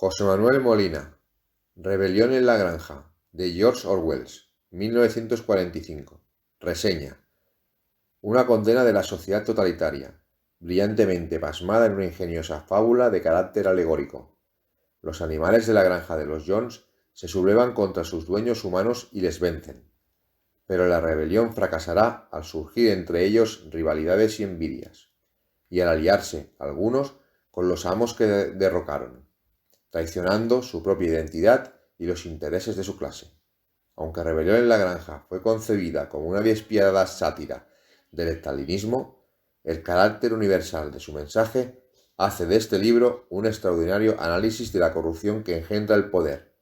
José Manuel Molina, Rebelión en la granja, de George Orwell, 1945. Reseña. Una condena de la sociedad totalitaria, brillantemente pasmada en una ingeniosa fábula de carácter alegórico. Los animales de la granja de los Jones se sublevan contra sus dueños humanos y les vencen. Pero la rebelión fracasará al surgir entre ellos rivalidades y envidias, y al aliarse algunos con los amos que derrocaron, traicionando su propia identidad y los intereses de su clase. Aunque Rebelión en la granja fue concebida como una despiadada sátira del estalinismo, el carácter universal de su mensaje hace de este libro un extraordinario análisis de la corrupción que engendra el poder,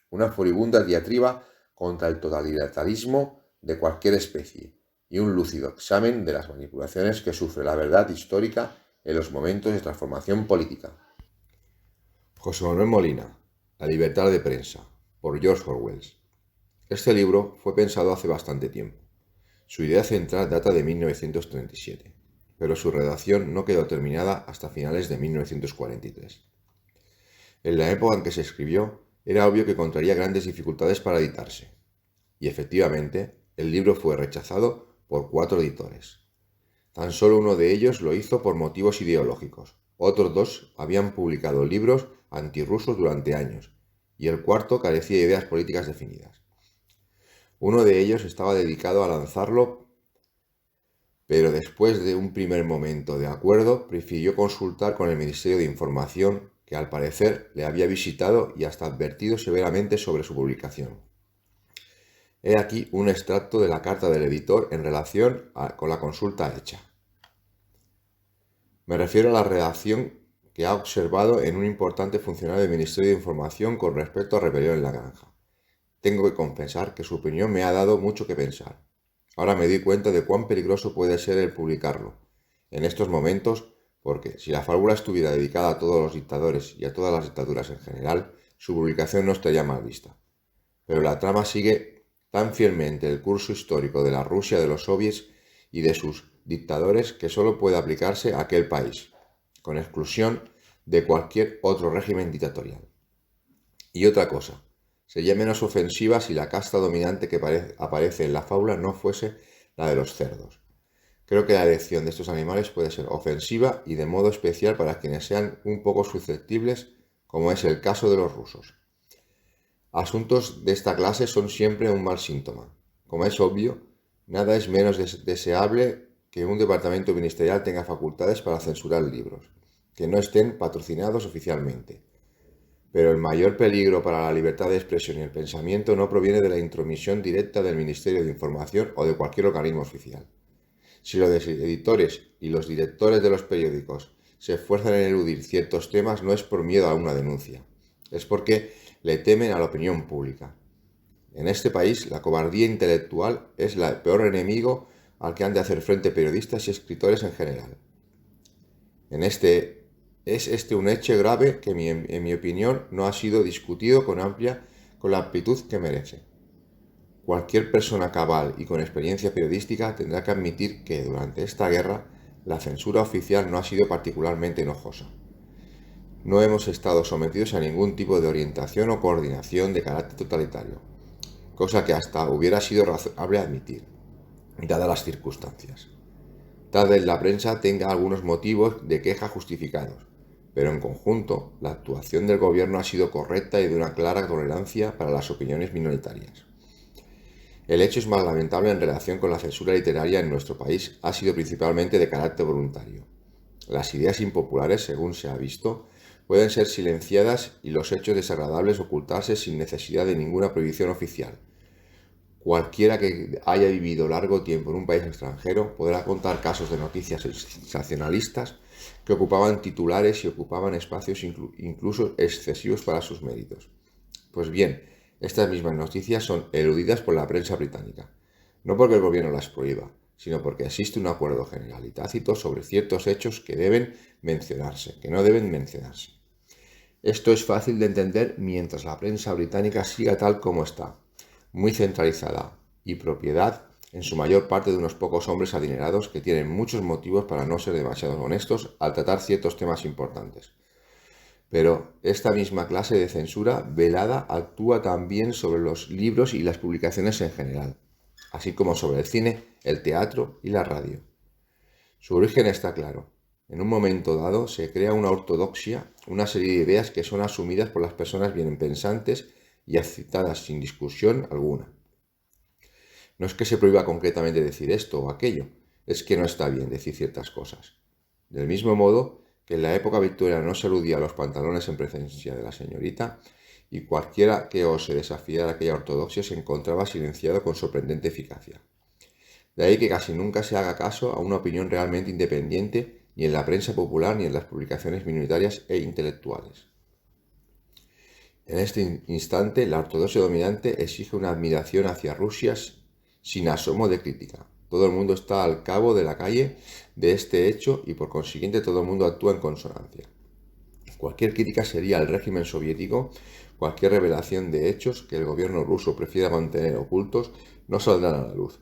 una furibunda diatriba contra el totalitarismo de cualquier especie y un lúcido examen de las manipulaciones que sufre la verdad histórica en los momentos de transformación política. José Manuel Molina, La libertad de prensa, por George Orwell. Este libro fue pensado hace bastante tiempo. Su idea central data de 1937, pero su redacción no quedó terminada hasta finales de 1943. En la época en que se escribió, era obvio que encontraría grandes dificultades para editarse. Y efectivamente, el libro fue rechazado por 4 editores. Tan solo uno de ellos lo hizo por motivos ideológicos. Otros 2 habían publicado libros antirrusos durante años, y el cuarto carecía de ideas políticas definidas. Uno de ellos estaba dedicado a lanzarlo, pero después de un primer momento de acuerdo, prefirió consultar con el Ministerio de Información, que al parecer le había visitado y hasta advertido severamente sobre su publicación. He aquí un extracto de la carta del editor en relación con la consulta hecha. Me refiero a la redacción que ha observado en un importante funcionario del Ministerio de Información con respecto a Rebelión en la granja. Tengo que confesar que su opinión me ha dado mucho que pensar. Ahora me doy cuenta de cuán peligroso puede ser el publicarlo en estos momentos, porque si la fábula estuviera dedicada a todos los dictadores y a todas las dictaduras en general, su publicación no estaría mal vista. Pero la trama sigue tan fielmente el curso histórico de la Rusia de los soviets y de sus dictadores que solo puede aplicarse a aquel país, con exclusión de cualquier otro régimen dictatorial. Y otra cosa, sería menos ofensiva si la casta dominante que aparece en la fábula no fuese la de los cerdos. Creo que la elección de estos animales puede ser ofensiva y de modo especial para quienes sean un poco susceptibles, como es el caso de los rusos. Asuntos de esta clase son siempre un mal síntoma. Como es obvio, nada es menos deseable que un departamento ministerial tenga facultades para censurar libros, que no estén patrocinados oficialmente. Pero el mayor peligro para la libertad de expresión y el pensamiento no proviene de la intromisión directa del Ministerio de Información o de cualquier organismo oficial. Si los editores y los directores de los periódicos se esfuerzan en eludir ciertos temas, no es por miedo a una denuncia, es porque le temen a la opinión pública. En este país, la cobardía intelectual es el peor enemigo al que han de hacer frente periodistas y escritores en general. Es este un hecho grave que, en mi opinión, no ha sido discutido con la amplitud que merece. Cualquier persona cabal y con experiencia periodística tendrá que admitir que, durante esta guerra, la censura oficial no ha sido particularmente enojosa. No hemos estado sometidos a ningún tipo de orientación o coordinación de carácter totalitario, cosa que hasta hubiera sido razonable admitir, dadas las circunstancias. Tal vez la prensa tenga algunos motivos de queja justificados, pero en conjunto la actuación del gobierno ha sido correcta y de una clara tolerancia para las opiniones minoritarias. El hecho es más lamentable en relación con la censura literaria en nuestro país, ha sido principalmente de carácter voluntario. Las ideas impopulares, según se ha visto, pueden ser silenciadas y los hechos desagradables ocultarse sin necesidad de ninguna prohibición oficial. Cualquiera que haya vivido largo tiempo en un país extranjero podrá contar casos de noticias sensacionalistas que ocupaban titulares y ocupaban espacios incluso excesivos para sus méritos. Pues bien, estas mismas noticias son eludidas por la prensa británica, no porque el gobierno las prohíba, sino porque existe un acuerdo general y tácito sobre ciertos hechos que deben mencionarse, que no deben mencionarse. Esto es fácil de entender mientras la prensa británica siga tal como está, muy centralizada y propiedad en su mayor parte de unos pocos hombres adinerados que tienen muchos motivos para no ser demasiado honestos al tratar ciertos temas importantes. Pero esta misma clase de censura velada actúa también sobre los libros y las publicaciones en general, así como sobre el cine, el teatro y la radio. Su origen está claro. En un momento dado se crea una ortodoxia, una serie de ideas que son asumidas por las personas bienpensantes y aceptadas sin discusión alguna. No es que se prohíba concretamente decir esto o aquello, es que no está bien decir ciertas cosas. Del mismo modo que en la época victoriana no se aludía a los pantalones en presencia de la señorita, y cualquiera que ose desafiar aquella ortodoxia se encontraba silenciado con sorprendente eficacia. De ahí que casi nunca se haga caso a una opinión realmente independiente ni en la prensa popular ni en las publicaciones minoritarias e intelectuales. En este instante, la ortodoxia dominante exige una admiración hacia Rusia sin asomo de crítica. Todo el mundo está al cabo de la calle de este hecho y por consiguiente todo el mundo actúa en consonancia. Cualquier crítica sería al régimen soviético, cualquier revelación de hechos que el gobierno ruso prefiera mantener ocultos no saldrán a la luz.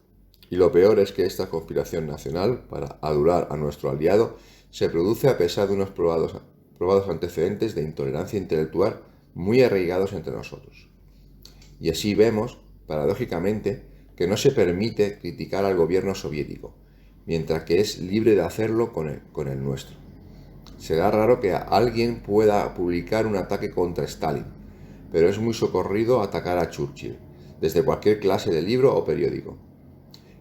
Y lo peor es que esta conspiración nacional para adular a nuestro aliado se produce a pesar de unos probados antecedentes de intolerancia intelectual muy arraigados entre nosotros. Y así vemos, paradójicamente, que no se permite criticar al gobierno soviético, mientras que es libre de hacerlo con el nuestro. Será raro que alguien pueda publicar un ataque contra Stalin, pero es muy socorrido atacar a Churchill, desde cualquier clase de libro o periódico.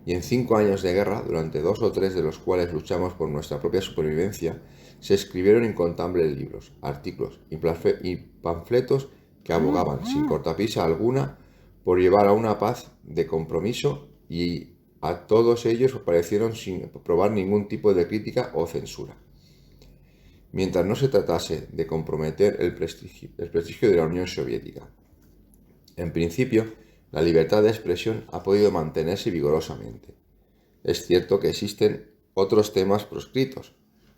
Y en 5 años de guerra, durante 2 o 3 de los cuales luchamos por nuestra propia supervivencia, se escribieron incontables libros, artículos y panfletos que abogaban, sin cortapisa alguna, por llevar a una paz de compromiso, y a todos ellos parecieron sin probar ningún tipo de crítica o censura. Mientras no se tratase de comprometer el prestigio de la Unión Soviética. En principio, la libertad de expresión ha podido mantenerse vigorosamente. Es cierto que existen otros temas proscritos.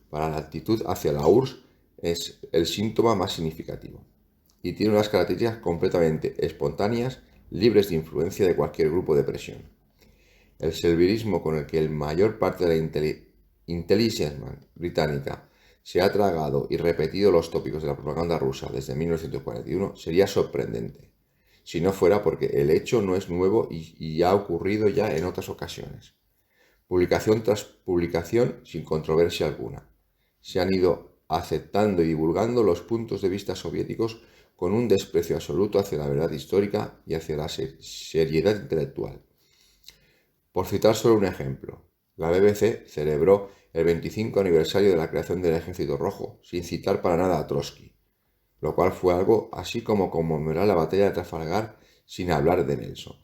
Para la actitud hacia la URSS es el síntoma más significativo y tiene unas características completamente espontáneas, libres de influencia de cualquier grupo de presión. El servilismo con el que la mayor parte de la intelligence británica se ha tragado y repetido los tópicos de la propaganda rusa desde 1941 sería sorprendente, si no fuera porque el hecho no es nuevo y ha ocurrido ya en otras ocasiones. Publicación tras publicación, sin controversia alguna, se han ido aceptando y divulgando los puntos de vista soviéticos con un desprecio absoluto hacia la verdad histórica y hacia la seriedad intelectual. Por citar solo un ejemplo, la BBC celebró el 25 aniversario de la creación del Ejército Rojo, sin citar para nada a Trotsky, lo cual fue algo así como conmemorar la batalla de Trafalgar sin hablar de Nelson.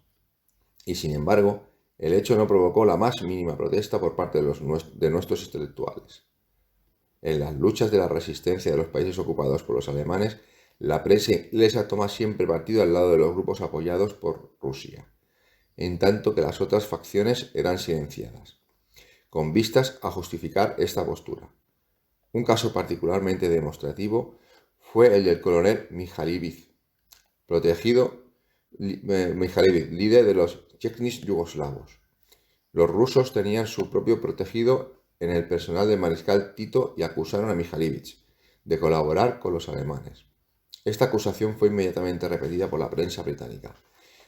Y sin embargo, el hecho no provocó la más mínima protesta por parte de nuestros intelectuales. En las luchas de la resistencia de los países ocupados por los alemanes, la prensa inglesa toma siempre partido al lado de los grupos apoyados por Rusia, en tanto que las otras facciones eran silenciadas, con vistas a justificar esta postura. Un caso particularmente demostrativo fue el del coronel Mihaljević, líder de los chechenios yugoslavos. Los rusos tenían su propio protegido en el personal del mariscal Tito y acusaron a Mihaljević de colaborar con los alemanes. Esta acusación fue inmediatamente repetida por la prensa británica.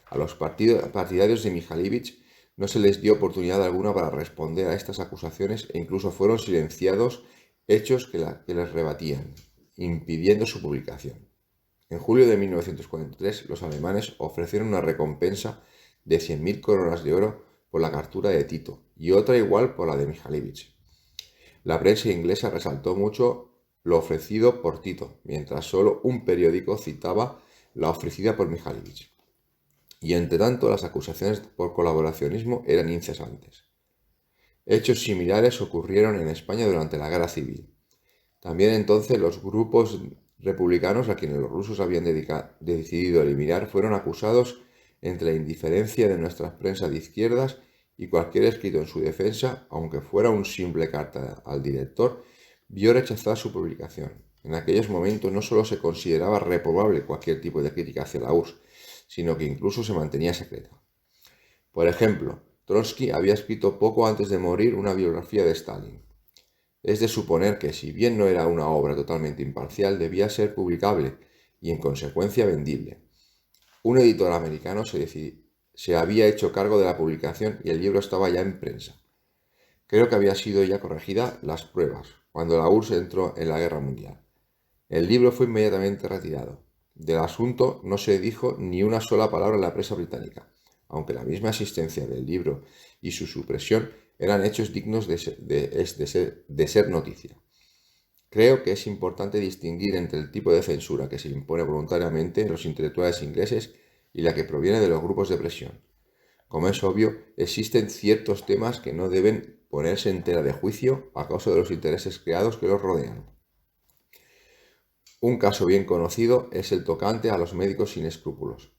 A los partidarios de Mihaljević no se les dio oportunidad alguna para responder a estas acusaciones e incluso fueron silenciados hechos que les rebatían, impidiendo su publicación. En julio de 1943, los alemanes ofrecieron una recompensa de 100.000 coronas de oro por la captura de Tito y otra igual por la de Mihaljević. La prensa inglesa resaltó mucho lo ofrecido por Tito, mientras solo un periódico citaba la ofrecida por Mihaljević. Y entre tanto, las acusaciones por colaboracionismo eran incesantes. Hechos similares ocurrieron en España durante la Guerra Civil. También entonces los grupos republicanos a quienes los rusos habían decidido eliminar fueron acusados entre la indiferencia de nuestras prensas de izquierdas y cualquier escrito en su defensa, aunque fuera una simple carta al director, vio rechazar su publicación. En aquellos momentos no solo se consideraba reprobable cualquier tipo de crítica hacia la URSS, sino que incluso se mantenía secreta. Por ejemplo, Trotsky había escrito poco antes de morir una biografía de Stalin. Es de suponer que, si bien no era una obra totalmente imparcial, debía ser publicable y, en consecuencia, vendible. Un editor americano se había hecho cargo de la publicación y el libro estaba ya en prensa. Creo que había sido ya corregida las pruebas cuando la URSS entró en la Guerra Mundial. El libro fue inmediatamente retirado. Del asunto no se dijo ni una sola palabra en la prensa británica, aunque la misma existencia del libro y su supresión eran hechos dignos de ser noticia. Creo que es importante distinguir entre el tipo de censura que se impone voluntariamente en los intelectuales ingleses y la que proviene de los grupos de presión. Como es obvio, existen ciertos temas que no deben ponerse en tela de juicio a causa de los intereses creados que los rodean. Un caso bien conocido es el tocante a los médicos sin escrúpulos.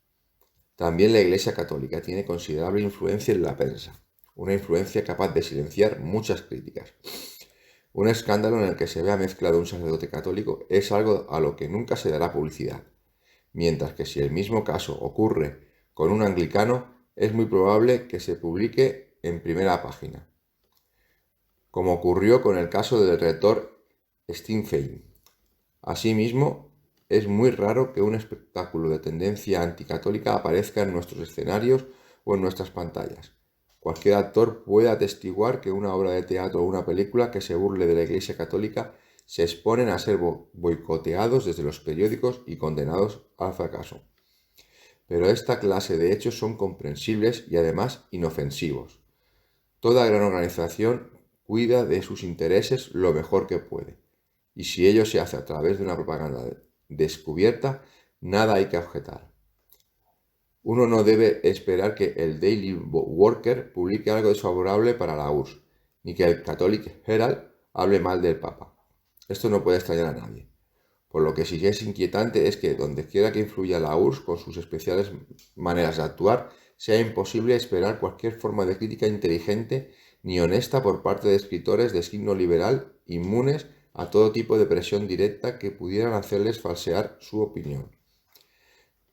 También la Iglesia Católica tiene considerable influencia en la prensa, una influencia capaz de silenciar muchas críticas. Un escándalo en el que se vea mezclado un sacerdote católico es algo a lo que nunca se dará publicidad, mientras que si el mismo caso ocurre con un anglicano, es muy probable que se publique en primera página, como ocurrió con el caso del rector Steinfeld. Asimismo, es muy raro que un espectáculo de tendencia anticatólica aparezca en nuestros escenarios o en nuestras pantallas. Cualquier actor puede atestiguar que una obra de teatro o una película que se burle de la Iglesia Católica se exponen a ser boicoteados desde los periódicos y condenados al fracaso. Pero esta clase de hechos son comprensibles y además inofensivos. Toda gran organización cuida de sus intereses lo mejor que puede. Y si ello se hace a través de una propaganda descubierta, nada hay que objetar. Uno no debe esperar que el Daily Worker publique algo desfavorable para la URSS, ni que el Catholic Herald hable mal del Papa. Esto no puede extrañar a nadie. Por lo que sí es inquietante es que, donde quiera que influya la URSS con sus especiales maneras de actuar, sea imposible esperar cualquier forma de crítica inteligente ni honesta por parte de escritores de signo liberal inmunes a todo tipo de presión directa que pudieran hacerles falsear su opinión.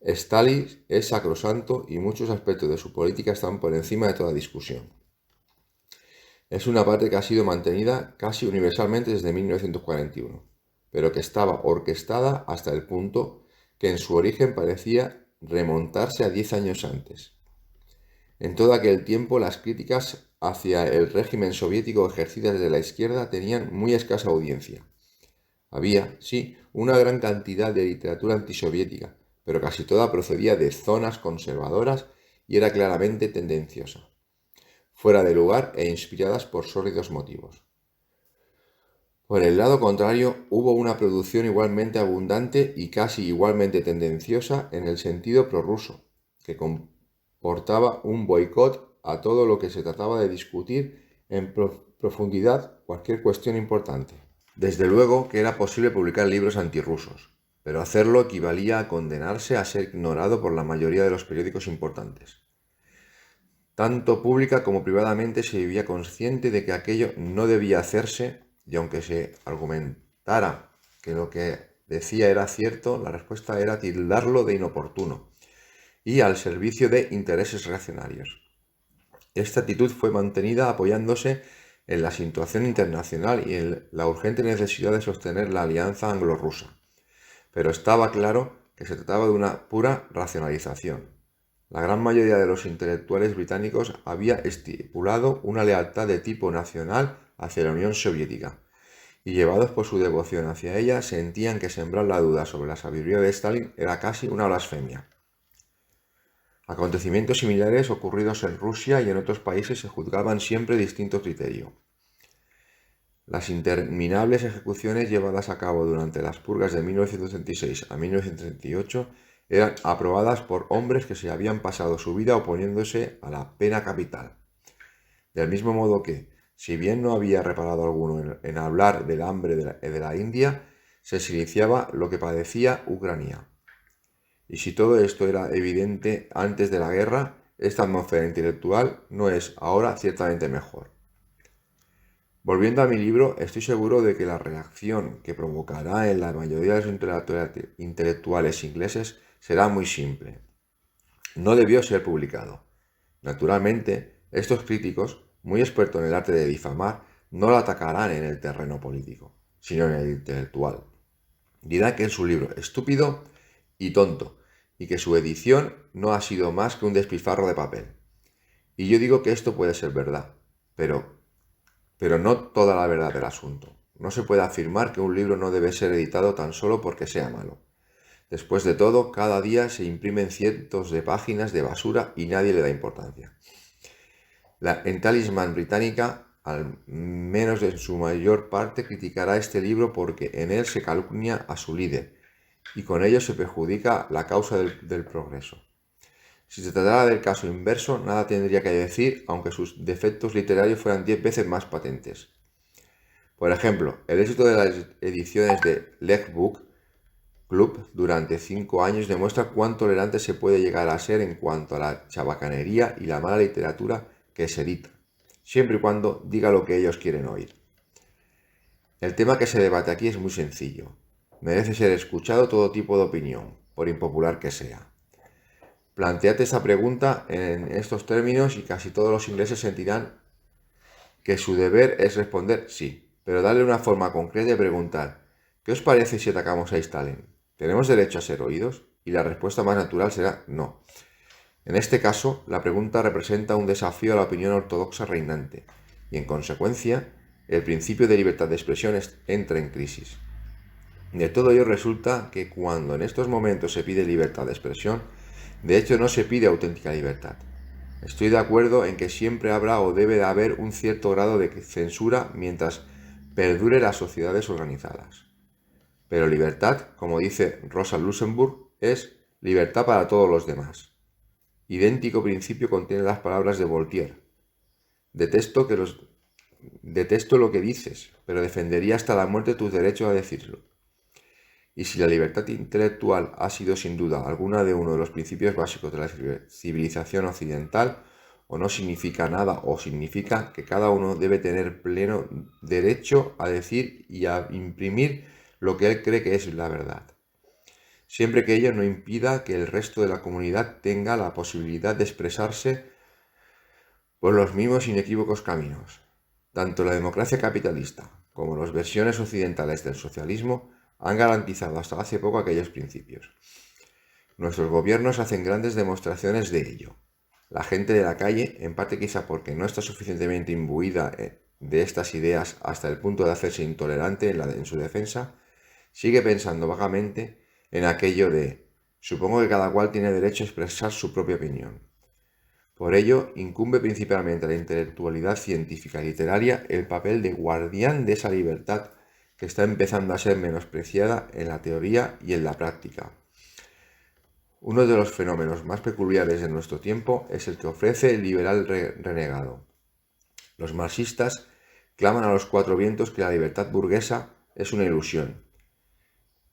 Stalin es sacrosanto y muchos aspectos de su política están por encima de toda discusión. Es una parte que ha sido mantenida casi universalmente desde 1941, pero que estaba orquestada hasta el punto que en su origen parecía remontarse a 10 años antes. En todo aquel tiempo, las críticas hacia el régimen soviético ejercidas desde la izquierda tenían muy escasa audiencia. Había, sí, una gran cantidad de literatura antisoviética, pero casi toda procedía de zonas conservadoras y era claramente tendenciosa, fuera de lugar e inspiradas por sórdidos motivos. Por el lado contrario, hubo una producción igualmente abundante y casi igualmente tendenciosa en el sentido prorruso, que comportaba un boicot a todo lo que se trataba de discutir en profundidad cualquier cuestión importante. Desde luego que era posible publicar libros antirrusos, pero hacerlo equivalía a condenarse a ser ignorado por la mayoría de los periódicos importantes. Tanto pública como privadamente se vivía consciente de que aquello no debía hacerse, y aunque se argumentara que lo que decía era cierto, la respuesta era tildarlo de inoportuno y al servicio de intereses reaccionarios. Esta actitud fue mantenida apoyándose en la situación internacional y en la urgente necesidad de sostener la alianza anglo-rusa. Pero estaba claro que se trataba de una pura racionalización. La gran mayoría de los intelectuales británicos había estipulado una lealtad de tipo nacional hacia la Unión Soviética, y llevados por su devoción hacia ella, sentían que sembrar la duda sobre la sabiduría de Stalin era casi una blasfemia. Acontecimientos similares ocurridos en Rusia y en otros países se juzgaban siempre distinto criterio. Las interminables ejecuciones llevadas a cabo durante las purgas de 1936 a 1938 eran aprobadas por hombres que se habían pasado su vida oponiéndose a la pena capital. Del mismo modo que, si bien no había reparado alguno en hablar del hambre de la India, se silenciaba lo que padecía Ucrania. Y si todo esto era evidente antes de la guerra, esta atmósfera intelectual no es ahora ciertamente mejor. Volviendo a mi libro, estoy seguro de que la reacción que provocará en la mayoría de los intelectuales ingleses será muy simple. No debió ser publicado. Naturalmente, estos críticos, muy expertos en el arte de difamar, no lo atacarán en el terreno político, sino en el intelectual. Dirá que es un libro estúpido y tonto, y que su edición no ha sido más que un despilfarro de papel. Y yo digo que esto puede ser verdad, pero no toda la verdad del asunto. No se puede afirmar que un libro no debe ser editado tan solo porque sea malo. Después de todo, cada día se imprimen cientos de páginas de basura y nadie le da importancia. En Talisman británica, al menos en su mayor parte, criticará este libro porque en él se calumnia a su líder y con ello se perjudica la causa del progreso. Si se tratara del caso inverso, nada tendría que decir, aunque sus defectos literarios fueran 10 veces más patentes. Por ejemplo, el éxito de las ediciones de Leg Book Club durante 5 años demuestra cuán tolerante se puede llegar a ser en cuanto a la chabacanería y la mala literatura que se edita, siempre y cuando diga lo que ellos quieren oír. El tema que se debate aquí es muy sencillo. Merece ser escuchado todo tipo de opinión, por impopular que sea. Planteate esta pregunta en estos términos y casi todos los ingleses sentirán que su deber es responder sí, pero darle una forma concreta y preguntar ¿qué os parece si atacamos a Stalin? ¿Tenemos derecho a ser oídos? Y la respuesta más natural será no. En este caso, la pregunta representa un desafío a la opinión ortodoxa reinante y, en consecuencia, el principio de libertad de expresión entra en crisis. De todo ello resulta que cuando en estos momentos se pide libertad de expresión, de hecho no se pide auténtica libertad. Estoy de acuerdo en que siempre habrá o debe de haber un cierto grado de censura mientras perdure las sociedades organizadas. Pero libertad, como dice Rosa Luxemburg, es libertad para todos los demás. Idéntico principio contiene las palabras de Voltaire. Detesto lo que dices, pero defendería hasta la muerte tus derechos a decirlo. Y si la libertad intelectual ha sido sin duda alguna de uno de los principios básicos de la civilización occidental, o no significa nada o significa que cada uno debe tener pleno derecho a decir y a imprimir lo que él cree que es la verdad, siempre que ello no impida que el resto de la comunidad tenga la posibilidad de expresarse por los mismos inequívocos caminos. Tanto la democracia capitalista como las versiones occidentales del socialismo han garantizado hasta hace poco aquellos principios. Nuestros gobiernos hacen grandes demostraciones de ello. La gente de la calle, en parte quizá porque no está suficientemente imbuida de estas ideas hasta el punto de hacerse intolerante en su defensa, sigue pensando vagamente en aquello de supongo que cada cual tiene derecho a expresar su propia opinión. Por ello, incumbe principalmente a la intelectualidad científica y literaria el papel de guardián de esa libertad que está empezando a ser menospreciada en la teoría y en la práctica. Uno de los fenómenos más peculiares de nuestro tiempo es el que ofrece el liberal renegado. Los marxistas claman a los cuatro vientos que la libertad burguesa es una ilusión,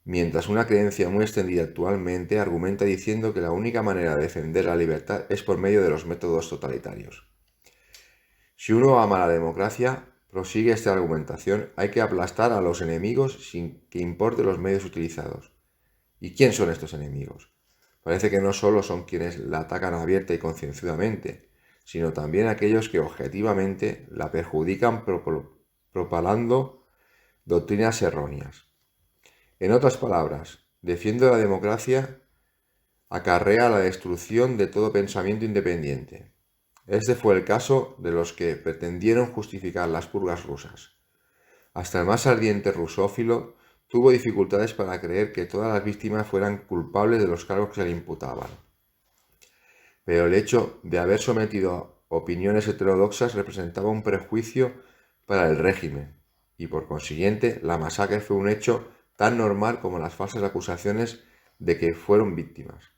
mientras una creencia muy extendida actualmente argumenta diciendo que la única manera de defender la libertad es por medio de los métodos totalitarios. Si uno ama la democracia, prosigue esta argumentación, hay que aplastar a los enemigos sin que importe los medios utilizados. ¿Y quién son estos enemigos? Parece que no solo son quienes la atacan abierta y concienzudamente, sino también aquellos que objetivamente la perjudican propalando doctrinas erróneas. En otras palabras, defiende la democracia, acarrea la destrucción de todo pensamiento independiente. Este fue el caso de los que pretendieron justificar las purgas rusas. Hasta el más ardiente rusófilo tuvo dificultades para creer que todas las víctimas fueran culpables de los cargos que se le imputaban. Pero el hecho de haber sometido opiniones heterodoxas representaba un perjuicio para el régimen, y por consiguiente la masacre fue un hecho tan normal como las falsas acusaciones de que fueron víctimas.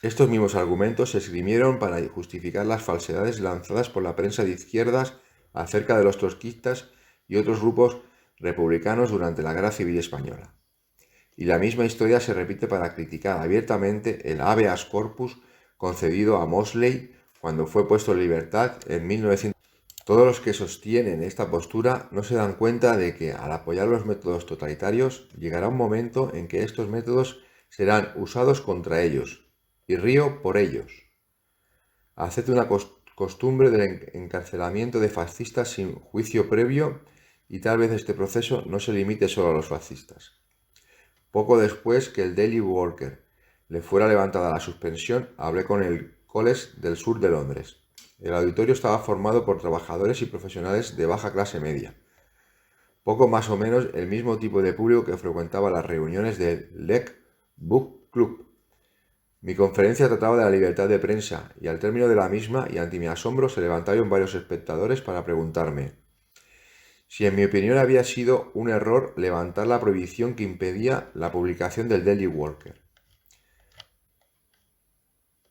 Estos mismos argumentos se esgrimieron para justificar las falsedades lanzadas por la prensa de izquierdas acerca de los trotskistas y otros grupos republicanos durante la Guerra Civil Española. Y la misma historia se repite para criticar abiertamente el habeas corpus concedido a Mosley cuando fue puesto en libertad en 1900. Todos los que sostienen esta postura no se dan cuenta de que al apoyar los métodos totalitarios llegará un momento en que estos métodos serán usados contra ellos y río por ellos. Haced una costumbre del encarcelamiento de fascistas sin juicio previo, y tal vez este proceso no se limite solo a los fascistas. Poco después que el Daily Worker le fuera levantada la suspensión, hablé con el College del sur de Londres. El auditorio estaba formado por trabajadores y profesionales de baja clase media, poco más o menos el mismo tipo de público que frecuentaba las reuniones del Lake Book Club. Mi conferencia trataba de la libertad de prensa, y al término de la misma, y ante mi asombro, se levantaron varios espectadores para preguntarme si en mi opinión había sido un error levantar la prohibición que impedía la publicación del Daily Worker.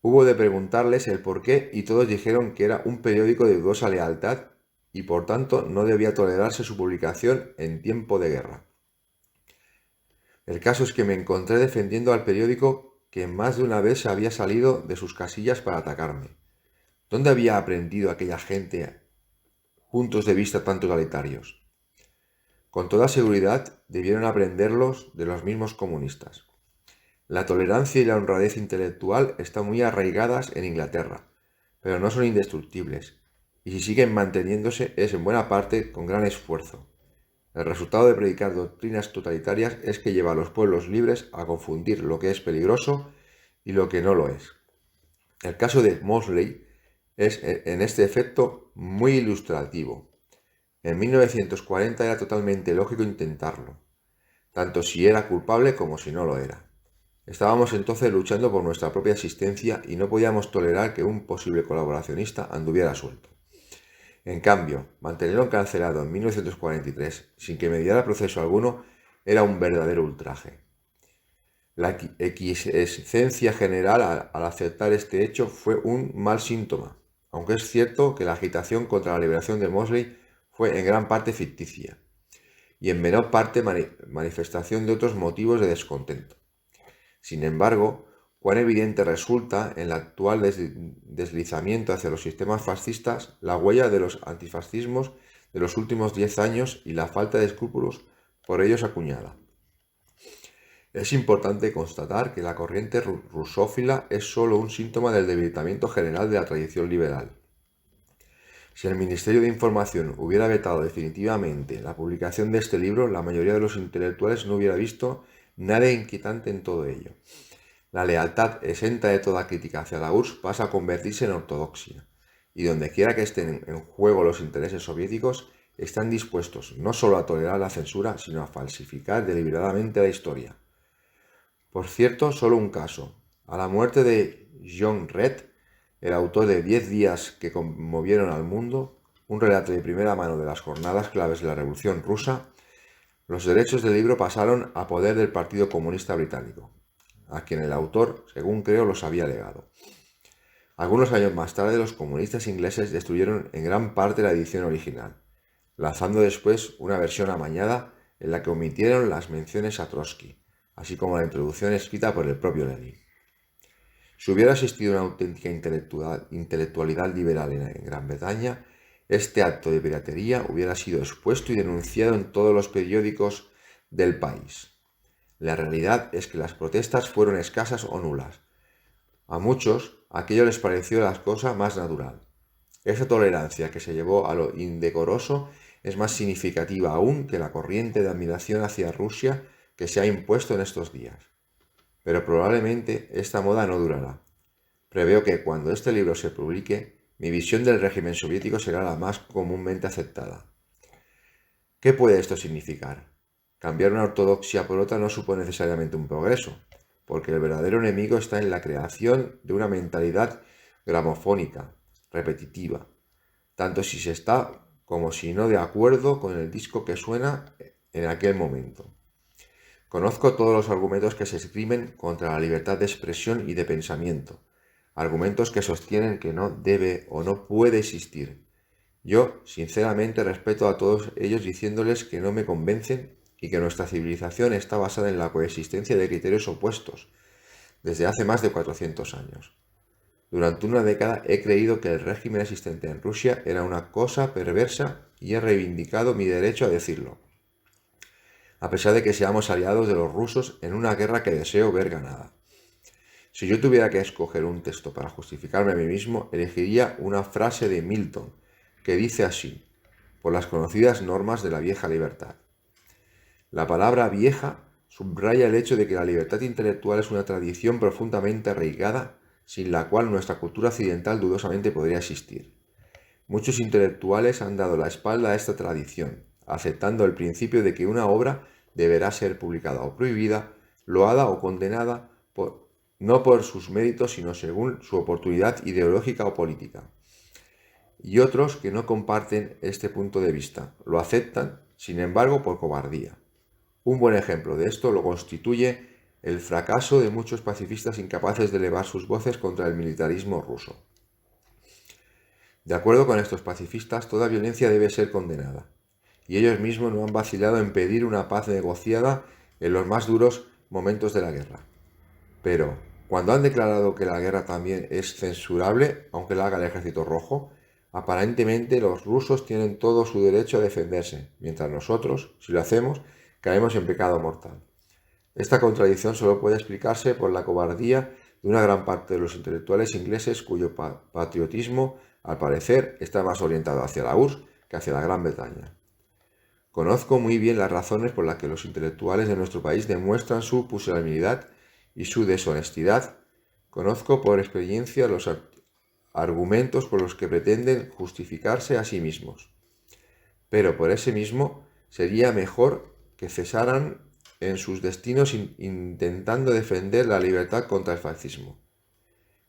Hubo de preguntarles el porqué y todos dijeron que era un periódico de dudosa lealtad y por tanto no debía tolerarse su publicación en tiempo de guerra. El caso es que me encontré defendiendo al periódico que más de una vez había salido de sus casillas para atacarme. ¿Dónde había aprendido aquella gente puntos de vista tan totalitarios? Con toda seguridad debieron aprenderlos de los mismos comunistas. La tolerancia y la honradez intelectual están muy arraigadas en Inglaterra, pero no son indestructibles, y si siguen manteniéndose es en buena parte con gran esfuerzo. El resultado de predicar doctrinas totalitarias es que lleva a los pueblos libres a confundir lo que es peligroso y lo que no lo es. El caso de Mosley es en este efecto muy ilustrativo. En 1940 era totalmente lógico intentarlo, tanto si era culpable como si no lo era. Estábamos entonces luchando por nuestra propia existencia y no podíamos tolerar que un posible colaboracionista anduviera suelto. En cambio, mantenerlo encarcelado en 1943 sin que mediara proceso alguno era un verdadero ultraje. La equiescencia general al aceptar este hecho fue un mal síntoma, aunque es cierto que la agitación contra la liberación de Mosley fue en gran parte ficticia y en menor parte manifestación de otros motivos de descontento. Sin embargo, cuán evidente resulta en el actual deslizamiento hacia los sistemas fascistas la huella de los antifascismos de los últimos 10 años y la falta de escrúpulos por ellos acuñada. Es importante constatar que la corriente rusófila es solo un síntoma del debilitamiento general de la tradición liberal. Si el Ministerio de Información hubiera vetado definitivamente la publicación de este libro, la mayoría de los intelectuales no hubiera visto nada inquietante en todo ello. La lealtad exenta de toda crítica hacia la URSS pasa a convertirse en ortodoxia, y dondequiera que estén en juego los intereses soviéticos, están dispuestos no solo a tolerar la censura, sino a falsificar deliberadamente la historia. Por cierto, solo un caso. A la muerte de John Red, el autor de 10 días que conmovieron al mundo, un relato de primera mano de las jornadas claves de la Revolución Rusa, los derechos del libro pasaron a poder del Partido Comunista Británico, a quien el autor, según creo, los había legado. Algunos años más tarde, los comunistas ingleses destruyeron en gran parte la edición original, lanzando después una versión amañada en la que omitieron las menciones a Trotsky, así como la introducción escrita por el propio Lenin. Si hubiera existido una auténtica intelectualidad liberal en Gran Bretaña, este acto de piratería hubiera sido expuesto y denunciado en todos los periódicos del país. La realidad es que las protestas fueron escasas o nulas. A muchos, aquello les pareció la cosa más natural. Esa tolerancia que se llevó a lo indecoroso es más significativa aún que la corriente de admiración hacia Rusia que se ha impuesto en estos días. Pero probablemente esta moda no durará. Preveo que cuando este libro se publique, mi visión del régimen soviético será la más comúnmente aceptada. ¿Qué puede esto significar? Cambiar una ortodoxia por otra no supone necesariamente un progreso, porque el verdadero enemigo está en la creación de una mentalidad gramofónica, repetitiva, tanto si se está como si no de acuerdo con el disco que suena en aquel momento. Conozco todos los argumentos que se esgrimen contra la libertad de expresión y de pensamiento, argumentos que sostienen que no debe o no puede existir. Yo, sinceramente, respeto a todos ellos diciéndoles que no me convencen y que nuestra civilización está basada en la coexistencia de criterios opuestos desde hace más de 400 años. Durante una década he creído que el régimen existente en Rusia era una cosa perversa y he reivindicado mi derecho a decirlo, a pesar de que seamos aliados de los rusos en una guerra que deseo ver ganada. Si yo tuviera que escoger un texto para justificarme a mí mismo, elegiría una frase de Milton, que dice así: por las conocidas normas de la vieja libertad. La palabra vieja subraya el hecho de que la libertad intelectual es una tradición profundamente arraigada, sin la cual nuestra cultura occidental dudosamente podría existir. Muchos intelectuales han dado la espalda a esta tradición, aceptando el principio de que una obra deberá ser publicada o prohibida, loada o condenada, no por sus méritos, sino según su oportunidad ideológica o política. Y otros que no comparten este punto de vista, lo aceptan, sin embargo, por cobardía. Un buen ejemplo de esto lo constituye el fracaso de muchos pacifistas incapaces de elevar sus voces contra el militarismo ruso. De acuerdo con estos pacifistas, toda violencia debe ser condenada, y ellos mismos no han vacilado en pedir una paz negociada en los más duros momentos de la guerra. Pero, cuando han declarado que la guerra también es censurable, aunque la haga el Ejército Rojo, aparentemente los rusos tienen todo su derecho a defenderse, mientras nosotros, si lo hacemos, caemos en pecado mortal. Esta contradicción solo puede explicarse por la cobardía de una gran parte de los intelectuales ingleses cuyo patriotismo, al parecer, está más orientado hacia la URSS que hacia la Gran Bretaña. Conozco muy bien las razones por las que los intelectuales de nuestro país demuestran su pusilanimidad y su deshonestidad. Conozco por experiencia los argumentos por los que pretenden justificarse a sí mismos. Pero por ese mismo sería mejor que cesaran en sus destinos intentando defender la libertad contra el fascismo.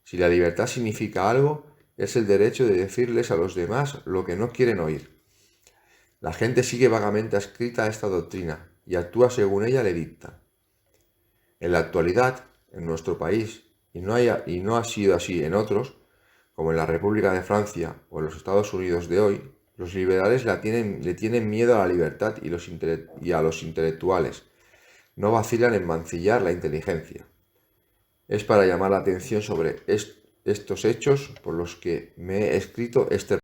Si la libertad significa algo, es el derecho de decirles a los demás lo que no quieren oír. La gente sigue vagamente adscrita a esta doctrina y actúa según ella le dicta. En la actualidad, en nuestro país, y no ha sido así en otros, como en la República de Francia o en los Estados Unidos de hoy, los liberales le tienen miedo a la libertad y a los intelectuales. No vacilan en mancillar la inteligencia. Es para llamar la atención sobre estos hechos por los que me he escrito este.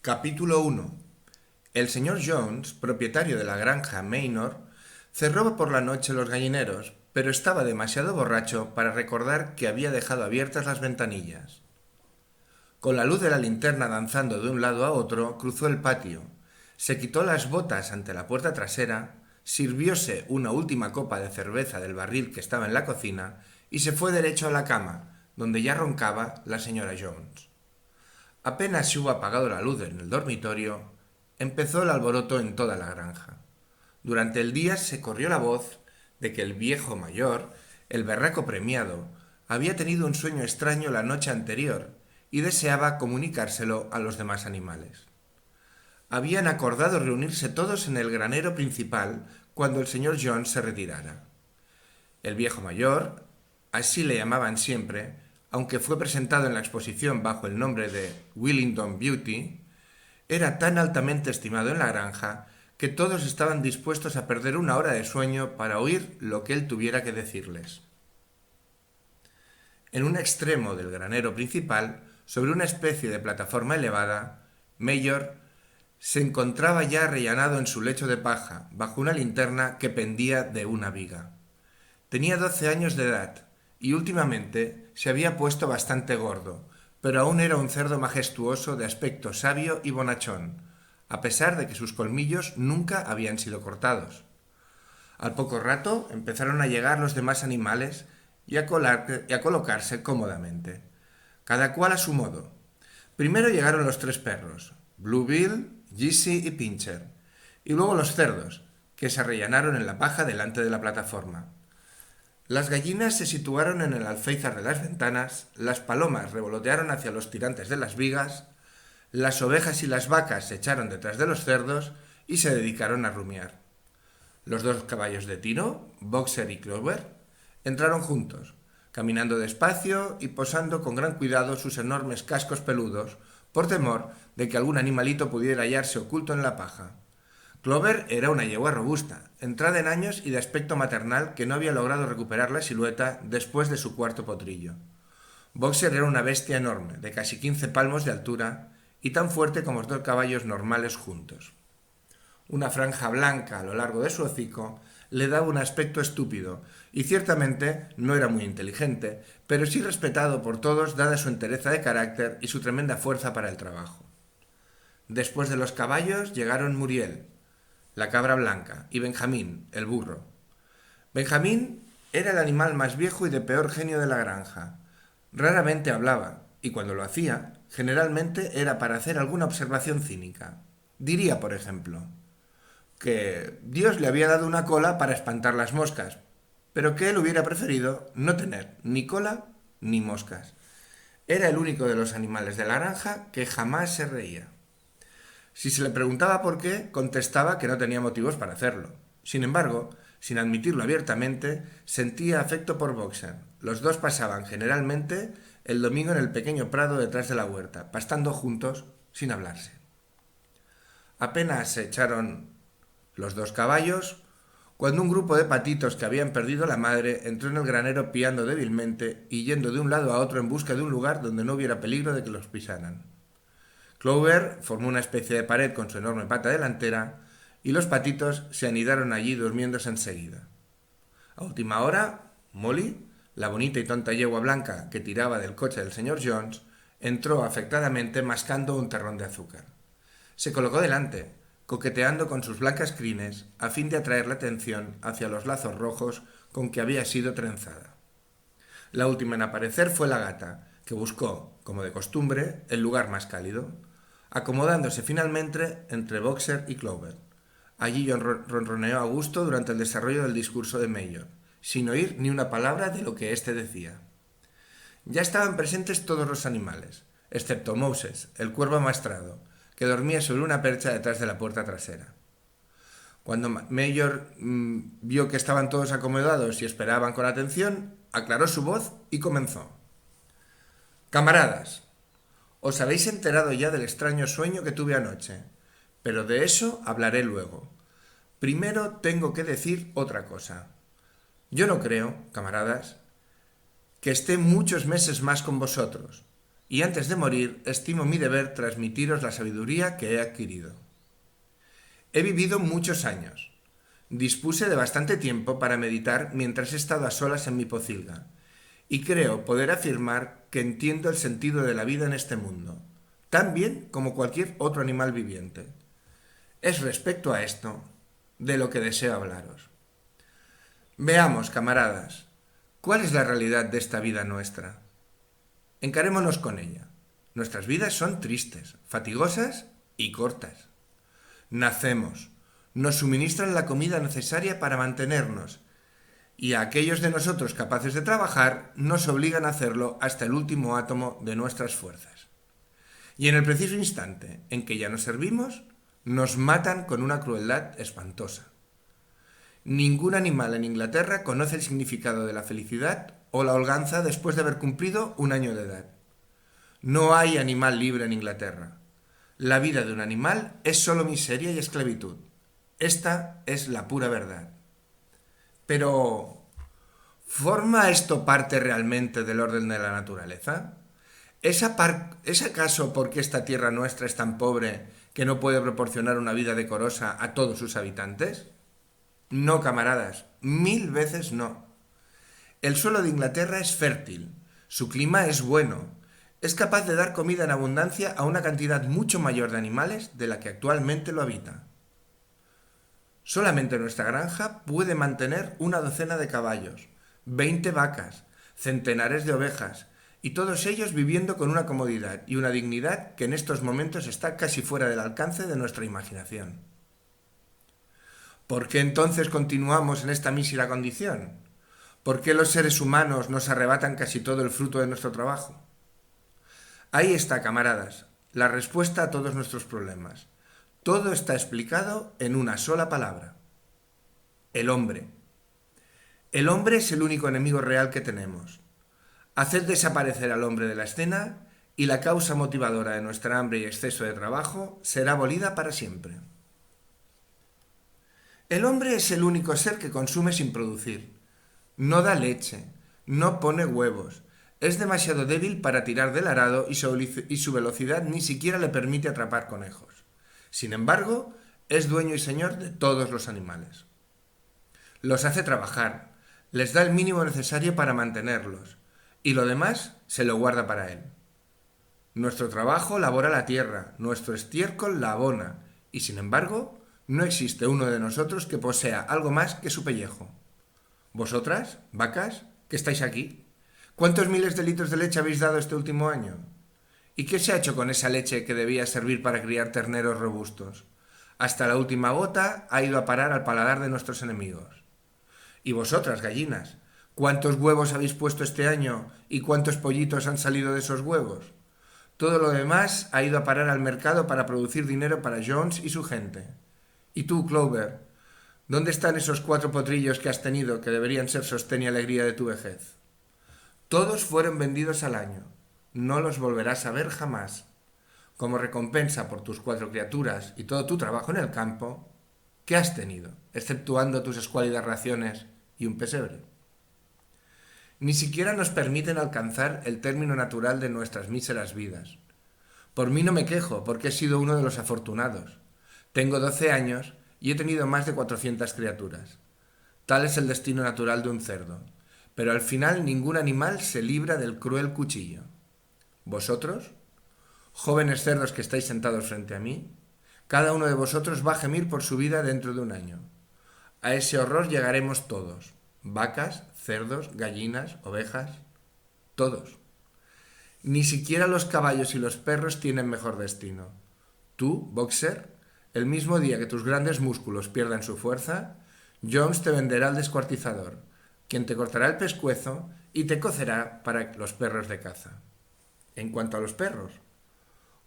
Capítulo 1. El señor Jones, propietario de la granja Manor, cerró por la noche los gallineros, pero estaba demasiado borracho para recordar que había dejado abiertas las ventanillas. Con la luz de la linterna danzando de un lado a otro, cruzó el patio, se quitó las botas ante la puerta trasera, sirvióse una última copa de cerveza del barril que estaba en la cocina y se fue derecho a la cama, donde ya roncaba la señora Jones. Apenas se hubo apagado la luz en el dormitorio, empezó el alboroto en toda la granja. Durante el día se corrió la voz de que el viejo mayor, el berraco premiado, había tenido un sueño extraño la noche anterior y deseaba comunicárselo a los demás animales. Habían acordado reunirse todos en el granero principal cuando el señor Jones se retirara. El viejo mayor, así le llamaban siempre, aunque fue presentado en la exposición bajo el nombre de Willingdon Beauty, era tan altamente estimado en la granja que todos estaban dispuestos a perder una hora de sueño para oír lo que él tuviera que decirles. En un extremo del granero principal, sobre una especie de plataforma elevada, Mayor se encontraba ya arrellanado en su lecho de paja, bajo una linterna que pendía de una viga. Tenía 12 años de edad y últimamente se había puesto bastante gordo, pero aún era un cerdo majestuoso de aspecto sabio y bonachón, a pesar de que sus colmillos nunca habían sido cortados. Al poco rato empezaron a llegar los demás animales y a colocarse cómodamente, cada cual a su modo. Primero llegaron los 3 perros, Blue Bill, Jessie y Pincher, y luego los cerdos, que se arrellanaron en la paja delante de la plataforma. Las gallinas se situaron en el alféizar de las ventanas, las palomas revolotearon hacia los tirantes de las vigas, las ovejas y las vacas se echaron detrás de los cerdos y se dedicaron a rumiar. Los 2 caballos de tiro, Boxer y Clover, entraron juntos, caminando despacio y posando con gran cuidado sus enormes cascos peludos, por temor de que algún animalito pudiera hallarse oculto en la paja. Clover era una yegua robusta, entrada en años y de aspecto maternal que no había logrado recuperar la silueta después de su 4.º potrillo. Boxer era una bestia enorme, de casi 15 palmos de altura y tan fuerte como los 2 caballos normales juntos. Una franja blanca a lo largo de su hocico le daba un aspecto estúpido y ciertamente no era muy inteligente, pero sí respetado por todos dada su entereza de carácter y su tremenda fuerza para el trabajo. Después de los caballos llegaron Muriel, la cabra blanca, y Benjamín, el burro. Benjamín era el animal más viejo y de peor genio de la granja. Raramente hablaba, y cuando lo hacía, generalmente era para hacer alguna observación cínica. Diría, por ejemplo, que Dios le había dado una cola para espantar las moscas, pero que él hubiera preferido no tener ni cola ni moscas. Era el único de los animales de la granja que jamás se reía. Si se le preguntaba por qué, contestaba que no tenía motivos para hacerlo. Sin embargo, sin admitirlo abiertamente, sentía afecto por Boxer. Los dos pasaban generalmente el domingo en el pequeño prado detrás de la huerta, pastando juntos sin hablarse. Apenas se echaron los dos caballos cuando un grupo de patitos que habían perdido la madre entró en el granero piando débilmente y yendo de un lado a otro en busca de un lugar donde no hubiera peligro de que los pisaran. Clover formó una especie de pared con su enorme pata delantera y los patitos se anidaron allí durmiéndose enseguida. A última hora, Molly, la bonita y tonta yegua blanca que tiraba del coche del señor Jones, entró afectadamente mascando un terrón de azúcar. Se colocó delante, coqueteando con sus blancas crines a fin de atraer la atención hacia los lazos rojos con que había sido trenzada. La última en aparecer fue la gata, que buscó, como de costumbre, el lugar más cálido, acomodándose finalmente entre Boxer y Clover. Allí ronroneó a gusto durante el desarrollo del discurso de Mayor, sin oír ni una palabra de lo que éste decía. Ya estaban presentes todos los animales, excepto Moses, el cuervo amaestrado, que dormía sobre una percha detrás de la puerta trasera. Cuando Mayor vio que estaban todos acomodados y esperaban con atención, aclaró su voz y comenzó. Camaradas, os habéis enterado ya del extraño sueño que tuve anoche, pero de eso hablaré luego. Primero tengo que decir otra cosa. Yo no creo, camaradas, que esté muchos meses más con vosotros, y antes de morir estimo mi deber transmitiros la sabiduría que he adquirido. He vivido muchos años. Dispuse de bastante tiempo para meditar mientras he estado a solas en mi pocilga, y creo poder afirmar que entiendo el sentido de la vida en este mundo, tan bien como cualquier otro animal viviente. Es respecto a esto de lo que deseo hablaros. Veamos, camaradas, ¿cuál es la realidad de esta vida nuestra? Encarémonos con ella. Nuestras vidas son tristes, fatigosas y cortas. Nacemos, nos suministran la comida necesaria para mantenernos, y a aquellos de nosotros capaces de trabajar nos obligan a hacerlo hasta el último átomo de nuestras fuerzas. Y en el preciso instante en que ya nos servimos, nos matan con una crueldad espantosa. Ningún animal en Inglaterra conoce el significado de la felicidad o la holganza después de haber cumplido un año de edad. No hay animal libre en Inglaterra. La vida de un animal es solo miseria y esclavitud. Esta es la pura verdad. Pero, ¿forma esto parte realmente del orden de la naturaleza? ¿Es acaso porque esta tierra nuestra es tan pobre que no puede proporcionar una vida decorosa a todos sus habitantes? No, camaradas, 1000 veces no. El suelo de Inglaterra es fértil, su clima es bueno, es capaz de dar comida en abundancia a una cantidad mucho mayor de animales de la que actualmente lo habita. Solamente nuestra granja puede mantener una docena de caballos, 20 vacas, centenares de ovejas, y todos ellos viviendo con una comodidad y una dignidad que en estos momentos está casi fuera del alcance de nuestra imaginación. ¿Por qué entonces continuamos en esta mísera condición? ¿Por qué los seres humanos nos arrebatan casi todo el fruto de nuestro trabajo? Ahí está, camaradas, la respuesta a todos nuestros problemas. Todo está explicado en una sola palabra. El hombre. El hombre es el único enemigo real que tenemos. Haced desaparecer al hombre de la escena y la causa motivadora de nuestra hambre y exceso de trabajo será abolida para siempre. El hombre es el único ser que consume sin producir. No da leche, no pone huevos, es demasiado débil para tirar del arado y su velocidad ni siquiera le permite atrapar conejos. Sin embargo, es dueño y señor de todos los animales. Los hace trabajar, les da el mínimo necesario para mantenerlos, y lo demás se lo guarda para él. Nuestro trabajo labora la tierra, nuestro estiércol la abona, y sin embargo, no existe uno de nosotros que posea algo más que su pellejo. ¿Vosotras, vacas, que estáis aquí? ¿Cuántos miles de litros de leche habéis dado este último año? ¿Y qué se ha hecho con esa leche que debía servir para criar terneros robustos? Hasta la última gota ha ido a parar al paladar de nuestros enemigos. Y vosotras, gallinas, ¿cuántos huevos habéis puesto este año y cuántos pollitos han salido de esos huevos? Todo lo demás ha ido a parar al mercado para producir dinero para Jones y su gente. ¿Y tú, Clover? ¿Dónde están esos 4 potrillos que has tenido que deberían ser sostén y alegría de tu vejez? Todos fueron vendidos al año. No los volverás a ver jamás. Como recompensa por tus 4 criaturas y todo tu trabajo en el campo, ¿qué has tenido, exceptuando tus escuálidas raciones y un pesebre? Ni siquiera nos permiten alcanzar el término natural de nuestras míseras vidas. Por mí no me quejo, porque he sido uno de los afortunados. Tengo 12 años y he tenido más de 400 criaturas. Tal es el destino natural de un cerdo, pero al final ningún animal se libra del cruel cuchillo. ¿Vosotros? Jóvenes cerdos que estáis sentados frente a mí, cada uno de vosotros va a gemir por su vida dentro de un año. A ese horror llegaremos todos, vacas, cerdos, gallinas, ovejas, todos. Ni siquiera los caballos y los perros tienen mejor destino. Tú, boxer, el mismo día que tus grandes músculos pierdan su fuerza, Jones te venderá al descuartizador, quien te cortará el pescuezo y te cocerá para los perros de caza. En cuanto a los perros,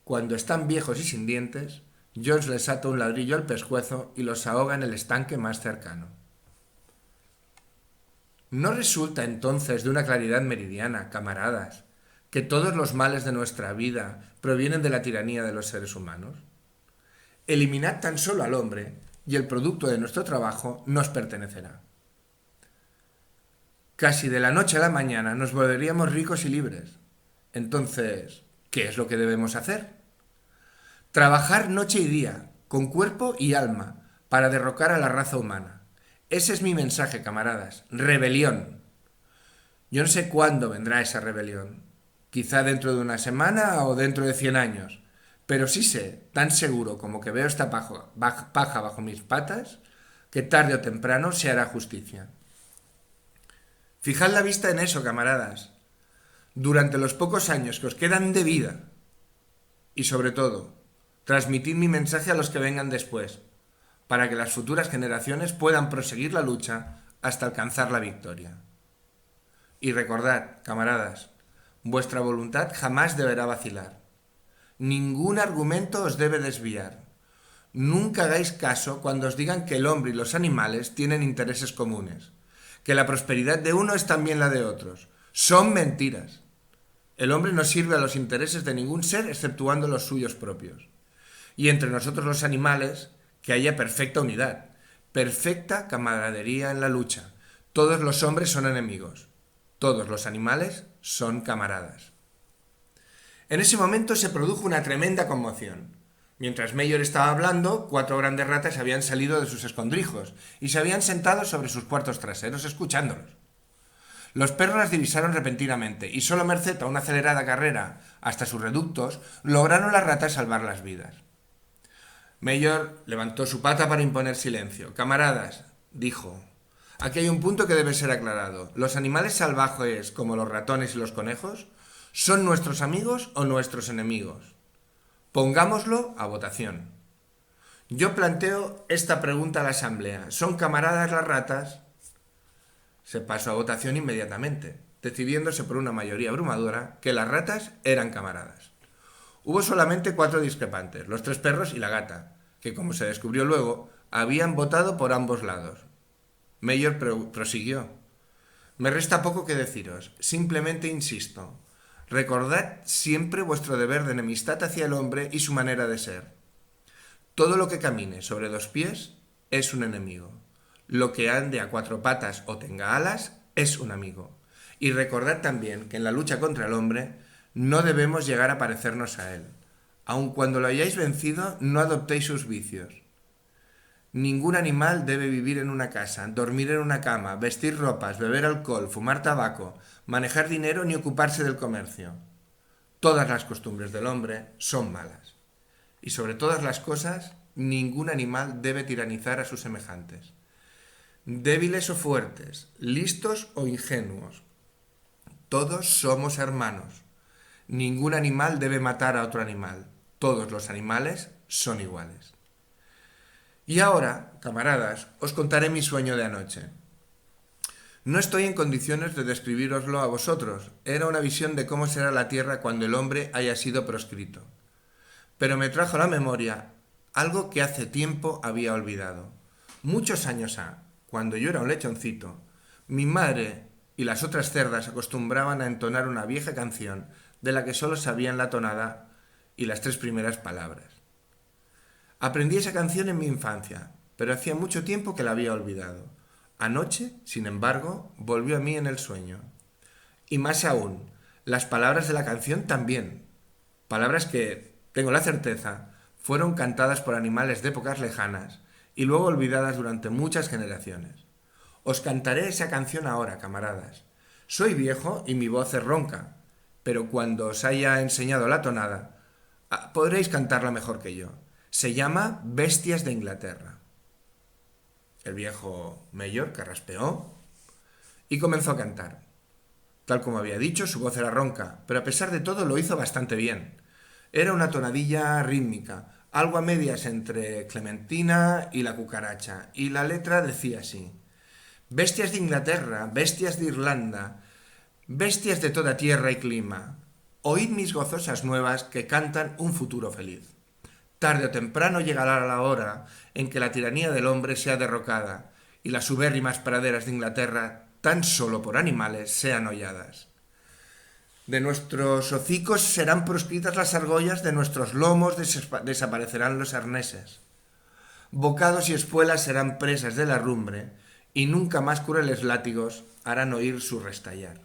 cuando están viejos y sin dientes, Jones les ata un ladrillo al pescuezo y los ahoga en el estanque más cercano. ¿No resulta entonces de una claridad meridiana, camaradas, que todos los males de nuestra vida provienen de la tiranía de los seres humanos? Eliminad tan solo al hombre y el producto de nuestro trabajo nos pertenecerá. Casi de la noche a la mañana nos volveríamos ricos y libres. Entonces, ¿qué es lo que debemos hacer? Trabajar noche y día, con cuerpo y alma, para derrocar a la raza humana. Ese es mi mensaje, camaradas. Rebelión. Yo no sé cuándo vendrá esa rebelión. Quizá dentro de una semana o dentro de 100 años. Pero sí sé, tan seguro como que veo esta paja bajo mis patas, que tarde o temprano se hará justicia. Fijad la vista en eso, camaradas. Durante los pocos años que os quedan de vida, y sobre todo, transmitid mi mensaje a los que vengan después, para que las futuras generaciones puedan proseguir la lucha hasta alcanzar la victoria. Y recordad, camaradas, vuestra voluntad jamás deberá vacilar. Ningún argumento os debe desviar. Nunca hagáis caso cuando os digan que el hombre y los animales tienen intereses comunes, que la prosperidad de uno es también la de otros. Son mentiras. El hombre no sirve a los intereses de ningún ser exceptuando los suyos propios. Y entre nosotros los animales, que haya perfecta unidad, perfecta camaradería en la lucha. Todos los hombres son enemigos, todos los animales son camaradas. En ese momento se produjo una tremenda conmoción. Mientras Mayor estaba hablando, 4 grandes ratas habían salido de sus escondrijos y se habían sentado sobre sus puertos traseros escuchándolos. Los perros las divisaron repentinamente y solo merced a una acelerada carrera hasta sus reductos lograron las ratas salvar las vidas. Mayor levantó su pata para imponer silencio. Camaradas, dijo, aquí hay un punto que debe ser aclarado. Los animales salvajes, como los ratones y los conejos, ¿son nuestros amigos o nuestros enemigos? Pongámoslo a votación. Yo planteo esta pregunta a la asamblea. ¿Son camaradas las ratas? Se pasó a votación inmediatamente, decidiéndose por una mayoría abrumadora que las ratas eran camaradas. Hubo solamente 4 discrepantes, los 3 perros y la gata, que como se descubrió luego, habían votado por ambos lados. Mayor prosiguió. Me resta poco que deciros, simplemente insisto. Recordad siempre vuestro deber de enemistad hacia el hombre y su manera de ser. Todo lo que camine sobre 2 pies es un enemigo. Lo que ande a 4 patas o tenga alas es un amigo. Y recordad también que en la lucha contra el hombre no debemos llegar a parecernos a él. Aun cuando lo hayáis vencido, no adoptéis sus vicios. Ningún animal debe vivir en una casa, dormir en una cama, vestir ropas, beber alcohol, fumar tabaco, manejar dinero ni ocuparse del comercio. Todas las costumbres del hombre son malas. Y sobre todas las cosas, ningún animal debe tiranizar a sus semejantes. Débiles o fuertes, listos o ingenuos, todos somos hermanos. Ningún animal debe matar a otro animal. Todos los animales son iguales. Y ahora, camaradas, os contaré mi sueño de anoche. No estoy en condiciones de describíroslo a vosotros. Era una visión de cómo será la tierra cuando el hombre haya sido proscrito. Pero me trajo a la memoria algo que hace tiempo había olvidado. Muchos años ha, cuando yo era un lechoncito, mi madre y las otras cerdas acostumbraban a entonar una vieja canción de la que solo sabían la tonada y las 3 primeras palabras. Aprendí esa canción en mi infancia, pero hacía mucho tiempo que la había olvidado. Anoche, sin embargo, volvió a mí en el sueño. Y más aún, las palabras de la canción también. Palabras que, tengo la certeza, fueron cantadas por animales de épocas lejanas y luego olvidadas durante muchas generaciones. Os cantaré esa canción ahora, camaradas. Soy viejo y mi voz es ronca, pero cuando os haya enseñado la tonada, podréis cantarla mejor que yo. Se llama Bestias de Inglaterra. El viejo Mayor carraspeó y comenzó a cantar. Tal como había dicho, su voz era ronca, pero a pesar de todo lo hizo bastante bien. Era una tonadilla rítmica, algo a medias entre Clementina y la cucaracha, y la letra decía así: Bestias de Inglaterra, bestias de Irlanda, bestias de toda tierra y clima, oíd mis gozosas nuevas que cantan un futuro feliz. Tarde o temprano llegará la hora en que la tiranía del hombre sea derrocada y las ubérrimas praderas de Inglaterra, tan solo por animales, sean holladas. De nuestros hocicos serán proscritas las argollas, de nuestros lomos desaparecerán los arneses. Bocados y espuelas serán presas de la herrumbre, y nunca más crueles látigos harán oír su restallar.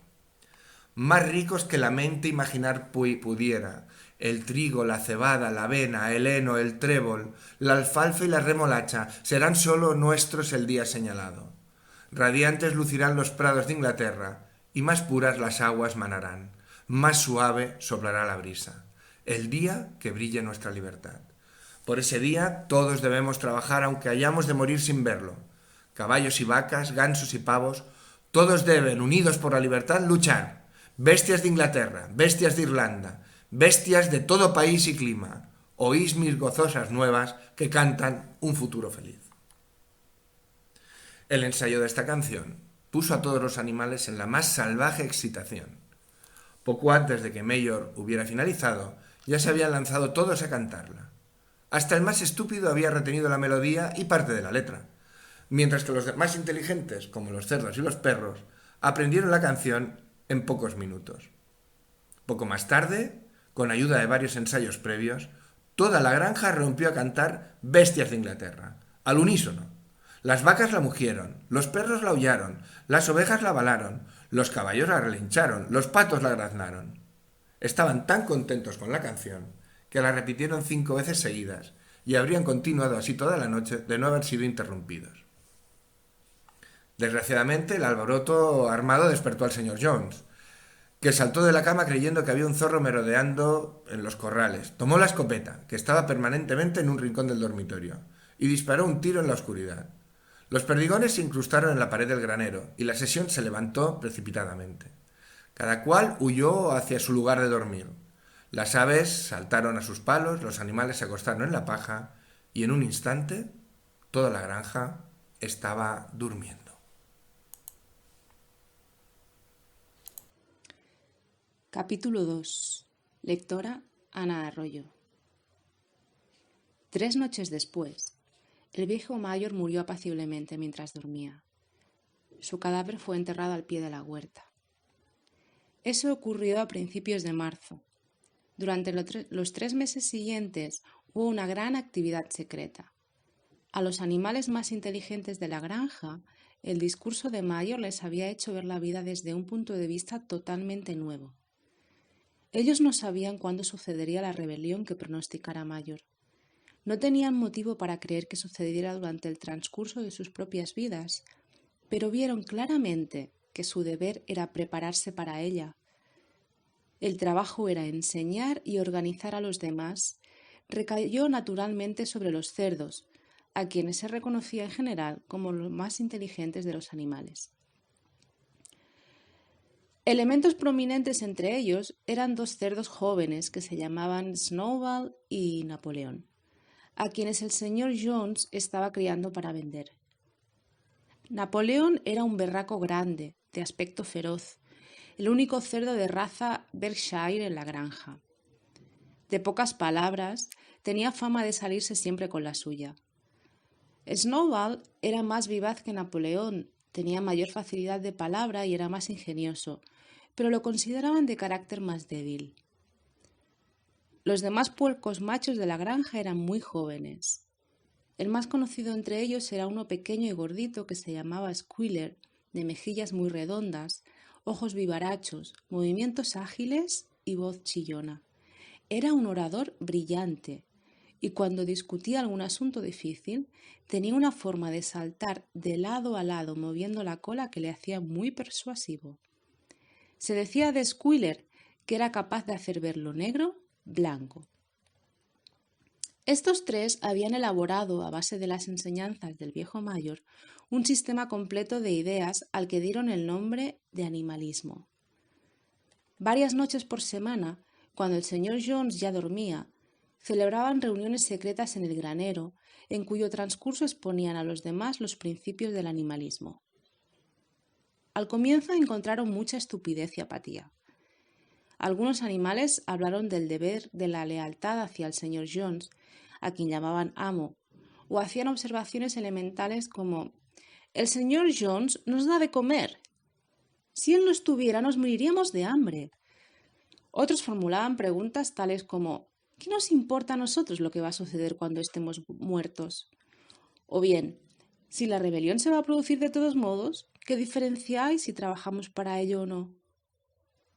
Más ricos que la mente imaginar pudiera, el trigo, la cebada, la avena, el heno, el trébol, la alfalfa y la remolacha serán solo nuestros el día señalado. Radiantes lucirán los prados de Inglaterra, y más puras las aguas manarán, más suave soplará la brisa, el día que brille nuestra libertad. Por ese día todos debemos trabajar aunque hayamos de morir sin verlo. Caballos y vacas, gansos y pavos, todos deben, unidos por la libertad, luchar. Bestias de Inglaterra, bestias de Irlanda, bestias de todo país y clima, oís mis gozosas nuevas que cantan un futuro feliz. El ensayo de esta canción puso a todos los animales en la más salvaje excitación. Poco antes de que Mayor hubiera finalizado, ya se habían lanzado todos a cantarla. Hasta el más estúpido había retenido la melodía y parte de la letra, mientras que los más inteligentes, como los cerdos y los perros, aprendieron la canción en pocos minutos. Poco más tarde, con ayuda de varios ensayos previos, toda la granja rompió a cantar Bestias de Inglaterra, al unísono. Las vacas la mugieron, los perros la aullaron, las ovejas la balaron, los caballos la relincharon, los patos la graznaron. Estaban tan contentos con la canción que la repitieron 5 veces seguidas y habrían continuado así toda la noche de no haber sido interrumpidos. Desgraciadamente, el alboroto armado despertó al señor Jones, que saltó de la cama creyendo que había un zorro merodeando en los corrales. Tomó la escopeta, que estaba permanentemente en un rincón del dormitorio, y disparó un tiro en la oscuridad. Los perdigones se incrustaron en la pared del granero y la sesión se levantó precipitadamente. Cada cual huyó hacia su lugar de dormir. Las aves saltaron a sus palos, los animales se acostaron en la paja y en un instante toda la granja estaba durmiendo. Capítulo 2. Lectora Ana Arroyo. 3 noches después, el viejo Mayor murió apaciblemente mientras dormía. Su cadáver fue enterrado al pie de la huerta. Eso ocurrió a principios de marzo. Durante los 3 meses siguientes hubo una gran actividad secreta. A los animales más inteligentes de la granja, el discurso de Mayor les había hecho ver la vida desde un punto de vista totalmente nuevo. Ellos no sabían cuándo sucedería la rebelión que pronosticara Mayor. No tenían motivo para creer que sucediera durante el transcurso de sus propias vidas, pero vieron claramente que su deber era prepararse para ella. El trabajo era enseñar y organizar a los demás. Recayó naturalmente sobre los cerdos, a quienes se reconocía en general como los más inteligentes de los animales. Elementos prominentes entre ellos eran dos cerdos jóvenes que se llamaban Snowball y Napoleón, a quienes el señor Jones estaba criando para vender. Napoleón era un berraco grande, de aspecto feroz, el único cerdo de raza Berkshire en la granja. De pocas palabras, tenía fama de salirse siempre con la suya. Snowball era más vivaz que Napoleón, tenía mayor facilidad de palabra y era más ingenioso, pero lo consideraban de carácter más débil. Los demás puercos machos de la granja eran muy jóvenes. El más conocido entre ellos era uno pequeño y gordito que se llamaba Squealer, de mejillas muy redondas, ojos vivarachos, movimientos ágiles y voz chillona. Era un orador brillante, y cuando discutía algún asunto difícil, tenía una forma de saltar de lado a lado moviendo la cola que le hacía muy persuasivo. Se decía de Squealer que era capaz de hacer ver lo negro blanco. Estos tres habían elaborado, a base de las enseñanzas del viejo Mayor, un sistema completo de ideas al que dieron el nombre de animalismo. Varias noches por semana, cuando el señor Jones ya dormía, celebraban reuniones secretas en el granero, en cuyo transcurso exponían a los demás los principios del animalismo. Al comienzo encontraron mucha estupidez y apatía. Algunos animales hablaron del deber de la lealtad hacia el señor Jones, a quien llamaban amo, o hacían observaciones elementales como: «El señor Jones nos da de comer. Si él no estuviera, nos moriríamos de hambre». Otros formulaban preguntas tales como: «¿Qué nos importa a nosotros lo que va a suceder cuando estemos muertos?». O bien: «Si la rebelión se va a producir de todos modos, ¿qué diferencia hay si trabajamos para ello o no?».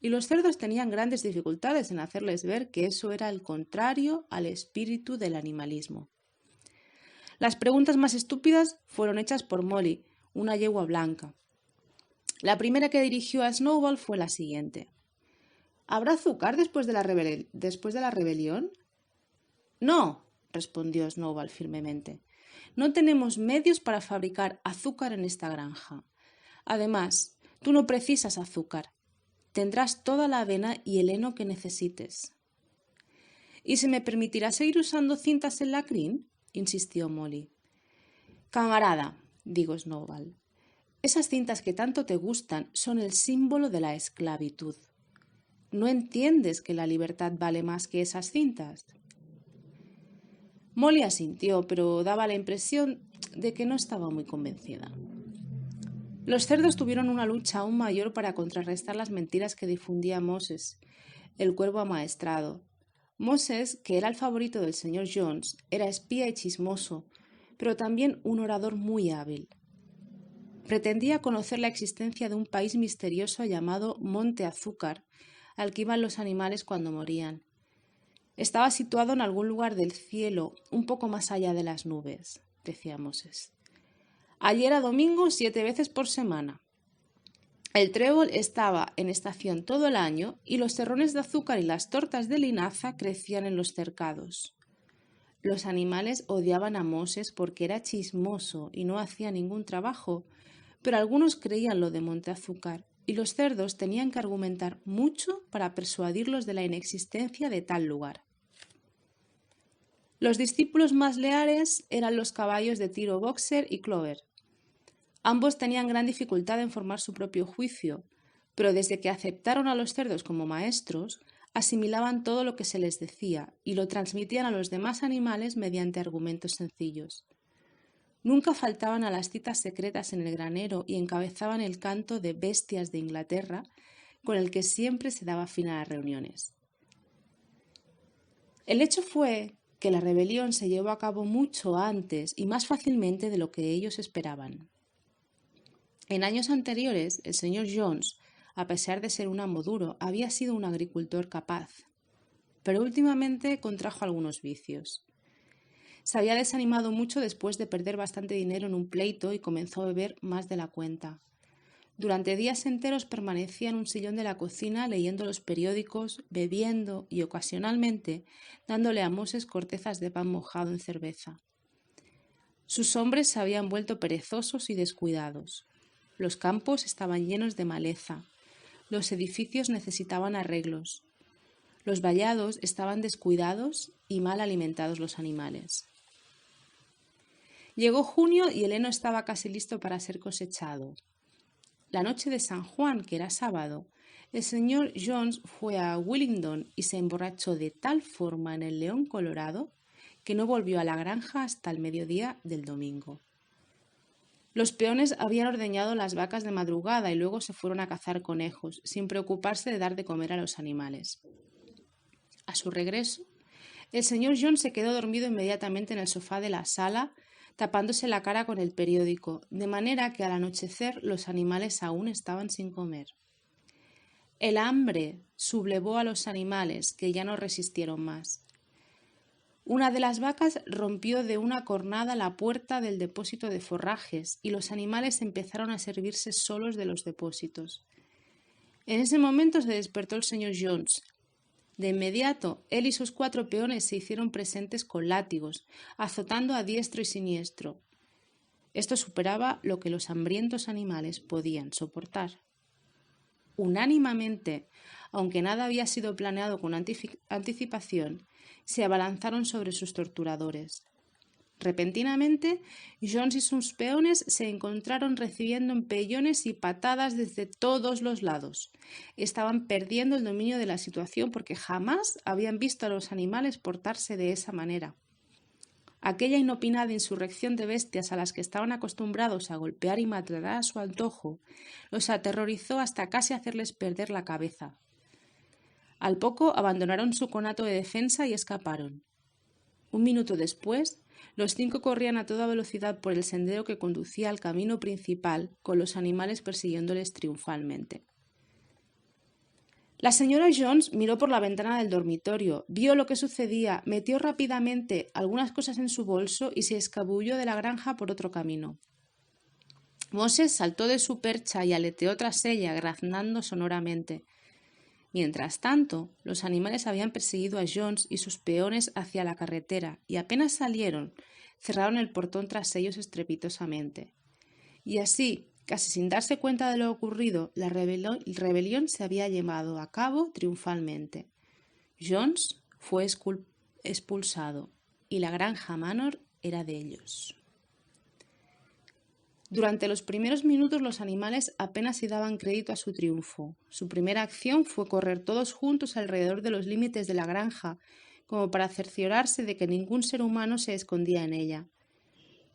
Y los cerdos tenían grandes dificultades en hacerles ver que eso era el contrario al espíritu del animalismo. Las preguntas más estúpidas fueron hechas por Molly, una yegua blanca. La primera que dirigió a Snowball fue la siguiente: «¿Habrá azúcar después de la rebelión?» «No», respondió Snowball firmemente. «No tenemos medios para fabricar azúcar en esta granja. Además, tú no precisas azúcar. Tendrás toda la avena y el heno que necesites». «¿Y se me permitirá seguir usando cintas en la crin?», insistió Molly. «Camarada», dijo Snowball, «esas cintas que tanto te gustan son el símbolo de la esclavitud. ¿No entiendes que la libertad vale más que esas cintas?». Molly asintió, pero daba la impresión de que no estaba muy convencida. Los cerdos tuvieron una lucha aún mayor para contrarrestar las mentiras que difundía Moses, el cuervo amaestrado. Moses, que era el favorito del señor Jones, era espía y chismoso, pero también un orador muy hábil. Pretendía conocer la existencia de un país misterioso llamado Monte Azúcar, al que iban los animales cuando morían. Estaba situado en algún lugar del cielo, un poco más allá de las nubes, decía Moses. Allí era domingo 7 veces por semana. El trébol estaba en estación todo el año y los terrones de azúcar y las tortas de linaza crecían en los cercados. Los animales odiaban a Moses porque era chismoso y no hacía ningún trabajo, pero algunos creían lo de Monte Azúcar y los cerdos tenían que argumentar mucho para persuadirlos de la inexistencia de tal lugar. Los discípulos más leales eran los caballos de tiro Boxer y Clover. Ambos tenían gran dificultad en formar su propio juicio, pero desde que aceptaron a los cerdos como maestros, asimilaban todo lo que se les decía y lo transmitían a los demás animales mediante argumentos sencillos. Nunca faltaban a las citas secretas en el granero y encabezaban el canto de bestias de Inglaterra, con el que siempre se daba fin a las reuniones. El hecho fue que la rebelión se llevó a cabo mucho antes y más fácilmente de lo que ellos esperaban. En años anteriores, el señor Jones, a pesar de ser un amo duro, había sido un agricultor capaz, pero últimamente contrajo algunos vicios. Se había desanimado mucho después de perder bastante dinero en un pleito y comenzó a beber más de la cuenta. Durante días enteros permanecía en un sillón de la cocina leyendo los periódicos, bebiendo y ocasionalmente dándole a Moses cortezas de pan mojado en cerveza. Sus hombres se habían vuelto perezosos y descuidados. Los campos estaban llenos de maleza. Los edificios necesitaban arreglos. Los vallados estaban descuidados y mal alimentados los animales. Llegó junio y el heno estaba casi listo para ser cosechado. La noche de San Juan, que era sábado, el señor Jones fue a Willingdon y se emborrachó de tal forma en el León Colorado que no volvió a la granja hasta el mediodía del domingo. Los peones habían ordeñado las vacas de madrugada y luego se fueron a cazar conejos, sin preocuparse de dar de comer a los animales. A su regreso, el señor Jones se quedó dormido inmediatamente en el sofá de la sala, tapándose la cara con el periódico, de manera que al anochecer los animales aún estaban sin comer. El hambre sublevó a los animales, que ya no resistieron más. Una de las vacas rompió de una cornada la puerta del depósito de forrajes y los animales empezaron a servirse solos de los depósitos. En ese momento se despertó el señor Jones. De inmediato, él y sus 4 peones se hicieron presentes con látigos, azotando a diestro y siniestro. Esto superaba lo que los hambrientos animales podían soportar. Unánimemente, aunque nada había sido planeado con anticipación, se abalanzaron sobre sus torturadores. Repentinamente, Jones y sus peones se encontraron recibiendo empellones y patadas desde todos los lados. Estaban perdiendo el dominio de la situación porque jamás habían visto a los animales portarse de esa manera. Aquella inopinada insurrección de bestias a las que estaban acostumbrados a golpear y maltratar a su antojo los aterrorizó hasta casi hacerles perder la cabeza. Al poco abandonaron su conato de defensa y escaparon. Un minuto después, los 5 corrían a toda velocidad por el sendero que conducía al camino principal, con los animales persiguiéndoles triunfalmente. La señora Jones miró por la ventana del dormitorio, vio lo que sucedía, metió rápidamente algunas cosas en su bolso y se escabulló de la granja por otro camino. Moses saltó de su percha y aleteó tras ella, graznando sonoramente. Mientras tanto, los animales habían perseguido a Jones y sus peones hacia la carretera y apenas salieron, cerraron el portón tras ellos estrepitosamente. Y así, casi sin darse cuenta de lo ocurrido, la rebelión se había llevado a cabo triunfalmente. Jones fue expulsado y la granja Manor era de ellos. Durante los primeros minutos los animales apenas si daban crédito a su triunfo. Su primera acción fue correr todos juntos alrededor de los límites de la granja, como para cerciorarse de que ningún ser humano se escondía en ella.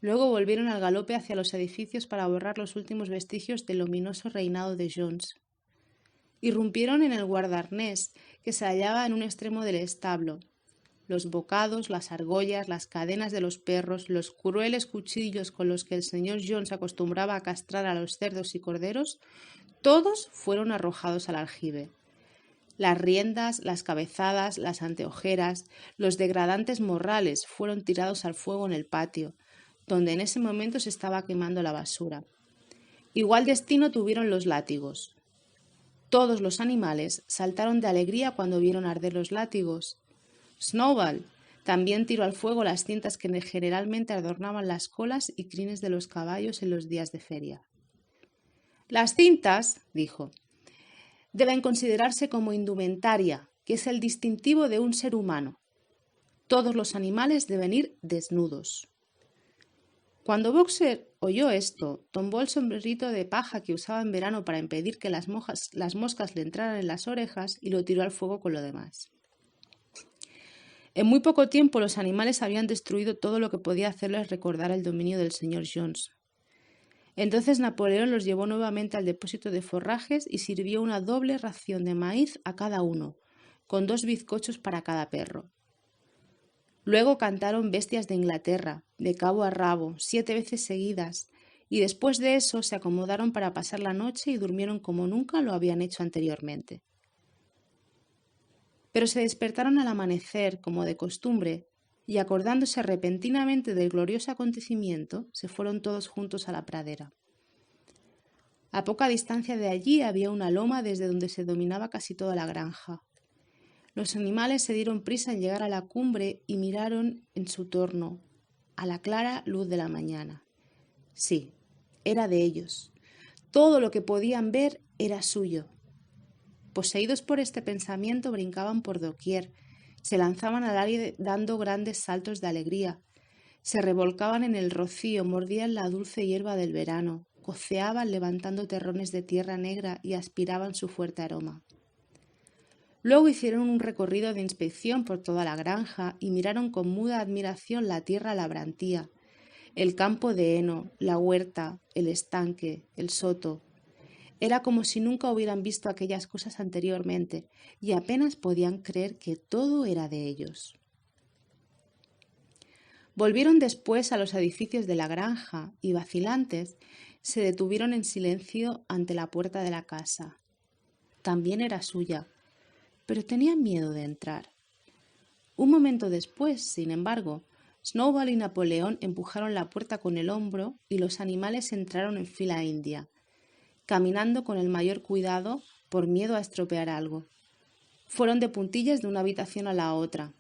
Luego volvieron al galope hacia los edificios para borrar los últimos vestigios del ominoso reinado de Jones. Irrumpieron en el guardarnés, que se hallaba en un extremo del establo. Los bocados, las argollas, las cadenas de los perros, los crueles cuchillos con los que el señor Jones acostumbraba a castrar a los cerdos y corderos, todos fueron arrojados al aljibe. Las riendas, las cabezadas, las anteojeras, los degradantes morrales fueron tirados al fuego en el patio, donde en ese momento se estaba quemando la basura. Igual destino tuvieron los látigos. Todos los animales saltaron de alegría cuando vieron arder los látigos. Snowball también tiró al fuego las cintas que generalmente adornaban las colas y crines de los caballos en los días de feria. Las cintas, dijo, deben considerarse como indumentaria, que es el distintivo de un ser humano. Todos los animales deben ir desnudos. Cuando Boxer oyó esto, tomó el sombrerito de paja que usaba en verano para impedir que las moscas le entraran en las orejas y lo tiró al fuego con lo demás. En muy poco tiempo los animales habían destruido todo lo que podía hacerles recordar el dominio del señor Jones. Entonces Napoleón los llevó nuevamente al depósito de forrajes y sirvió una doble ración de maíz a cada uno, con 2 bizcochos para cada perro. Luego cantaron Bestias de Inglaterra, de cabo a rabo, 7 veces seguidas, y después de eso se acomodaron para pasar la noche y durmieron como nunca lo habían hecho anteriormente. Pero se despertaron al amanecer, como de costumbre, y acordándose repentinamente del glorioso acontecimiento, se fueron todos juntos a la pradera. A poca distancia de allí había una loma desde donde se dominaba casi toda la granja. Los animales se dieron prisa en llegar a la cumbre y miraron en su torno, a la clara luz de la mañana. Sí, era de ellos. Todo lo que podían ver era suyo. Poseídos por este pensamiento, brincaban por doquier, se lanzaban al aire dando grandes saltos de alegría, se revolcaban en el rocío, mordían la dulce hierba del verano, coceaban levantando terrones de tierra negra y aspiraban su fuerte aroma. Luego hicieron un recorrido de inspección por toda la granja y miraron con muda admiración la tierra labrantía, el campo de heno, la huerta, el estanque, el soto. Era como si nunca hubieran visto aquellas cosas anteriormente y apenas podían creer que todo era de ellos. Volvieron después a los edificios de la granja y, vacilantes, se detuvieron en silencio ante la puerta de la casa. También era suya, pero tenían miedo de entrar. Un momento después, sin embargo, Snowball y Napoleón empujaron la puerta con el hombro y los animales entraron en fila india, caminando con el mayor cuidado por miedo a estropear algo. Fueron de puntillas de una habitación a la otra,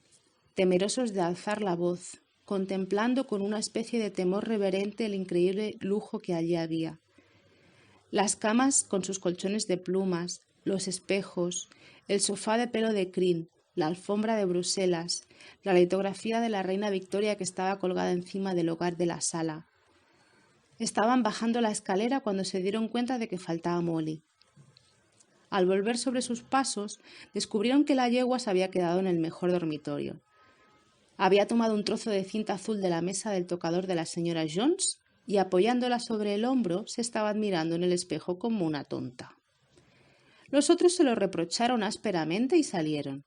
temerosos de alzar la voz, contemplando con una especie de temor reverente el increíble lujo que allí había. Las camas con sus colchones de plumas, los espejos, el sofá de pelo de crin, la alfombra de Bruselas, la litografía de la reina Victoria que estaba colgada encima del hogar de la sala. Estaban bajando la escalera cuando se dieron cuenta de que faltaba Molly. Al volver sobre sus pasos, descubrieron que la yegua se había quedado en el mejor dormitorio. Había tomado un trozo de cinta azul de la mesa del tocador de la señora Jones y, apoyándola sobre el hombro, se estaba admirando en el espejo como una tonta. Los otros se lo reprocharon ásperamente y salieron.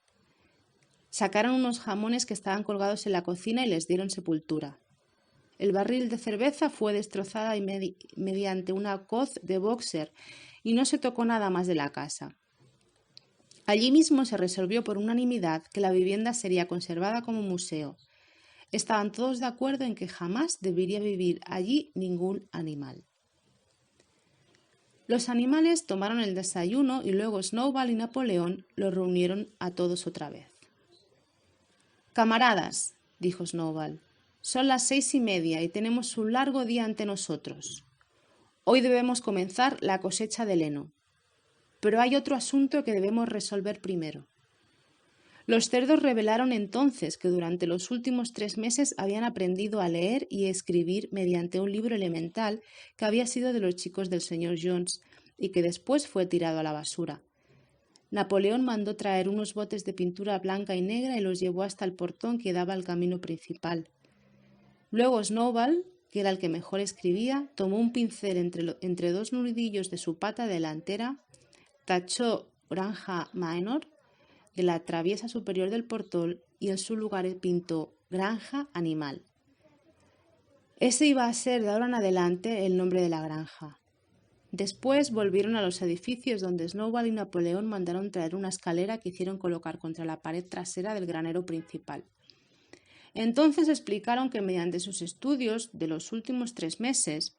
Sacaron unos jamones que estaban colgados en la cocina y les dieron sepultura. El barril de cerveza fue destrozada mediante una coz de boxer y no se tocó nada más de la casa. Allí mismo se resolvió por unanimidad que la vivienda sería conservada como museo. Estaban todos de acuerdo en que jamás debería vivir allí ningún animal. Los animales tomaron el desayuno y luego Snowball y Napoleón los reunieron a todos otra vez. «Camaradas», dijo Snowball, «son las 6:30 y tenemos un largo día ante nosotros. Hoy debemos comenzar la cosecha del heno. Pero hay otro asunto que debemos resolver primero». Los cerdos revelaron entonces que durante los últimos 3 meses habían aprendido a leer y escribir mediante un libro elemental que había sido de los chicos del señor Jones y que después fue tirado a la basura. Napoleón mandó traer unos botes de pintura blanca y negra y los llevó hasta el portón que daba al camino principal. Luego Snowball, que era el que mejor escribía, tomó un pincel entre 2 nudillos de su pata delantera, tachó Granja Manor de la traviesa superior del portón y en su lugar pintó Granja Animal. Ese iba a ser de ahora en adelante el nombre de la granja. Después volvieron a los edificios donde Snowball y Napoleón mandaron traer una escalera que hicieron colocar contra la pared trasera del granero principal. Entonces explicaron que mediante sus estudios de los últimos 3 meses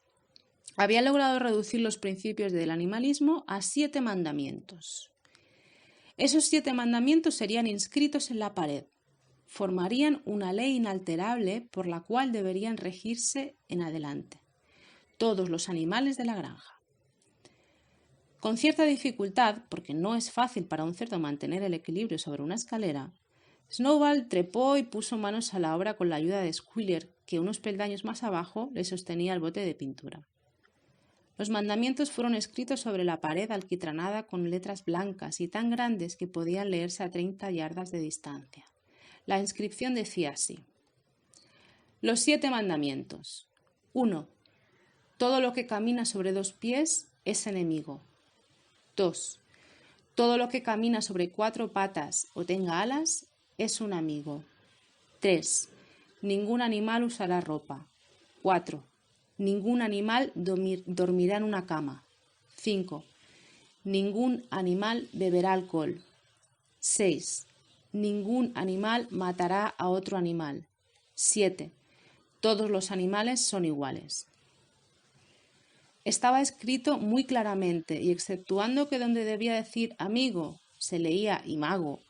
había logrado reducir los principios del animalismo a 7 mandamientos. Esos 7 mandamientos serían inscritos en la pared. Formarían una ley inalterable por la cual deberían regirse en adelante todos los animales de la granja. Con cierta dificultad, porque no es fácil para un cerdo mantener el equilibrio sobre una escalera, Snowball trepó y puso manos a la obra con la ayuda de Squealer, que unos peldaños más abajo le sostenía el bote de pintura. Los mandamientos fueron escritos sobre la pared alquitranada con letras blancas y tan grandes que podían leerse a 30 yardas de distancia. La inscripción decía así: Los 7 mandamientos. 1. Todo lo que camina sobre 2 pies es enemigo. 2. Todo lo que camina sobre 4 patas o tenga alas es un amigo. 3. Ningún animal usará ropa. 4. Ningún animal dormirá en una cama. 5. Ningún animal beberá alcohol. 6. Ningún animal matará a otro animal. 7. Todos los animales son iguales. Estaba escrito muy claramente y exceptuando que donde debía decir amigo se leía imago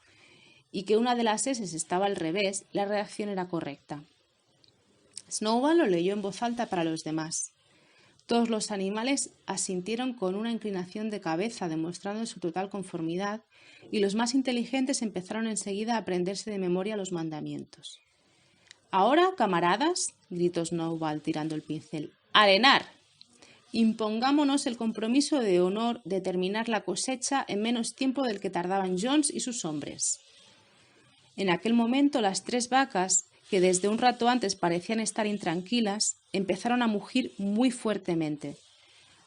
y que una de las S estaba al revés, la redacción era correcta. Snowball lo leyó en voz alta para los demás. Todos los animales asintieron con una inclinación de cabeza demostrando su total conformidad y los más inteligentes empezaron enseguida a aprenderse de memoria los mandamientos. Ahora, camaradas, gritó Snowball tirando el pincel, ¡arenar! Impongámonos el compromiso de honor de terminar la cosecha en menos tiempo del que tardaban Jones y sus hombres. En aquel momento las 3 vacas, que desde un rato antes parecían estar intranquilas, empezaron a mugir muy fuertemente.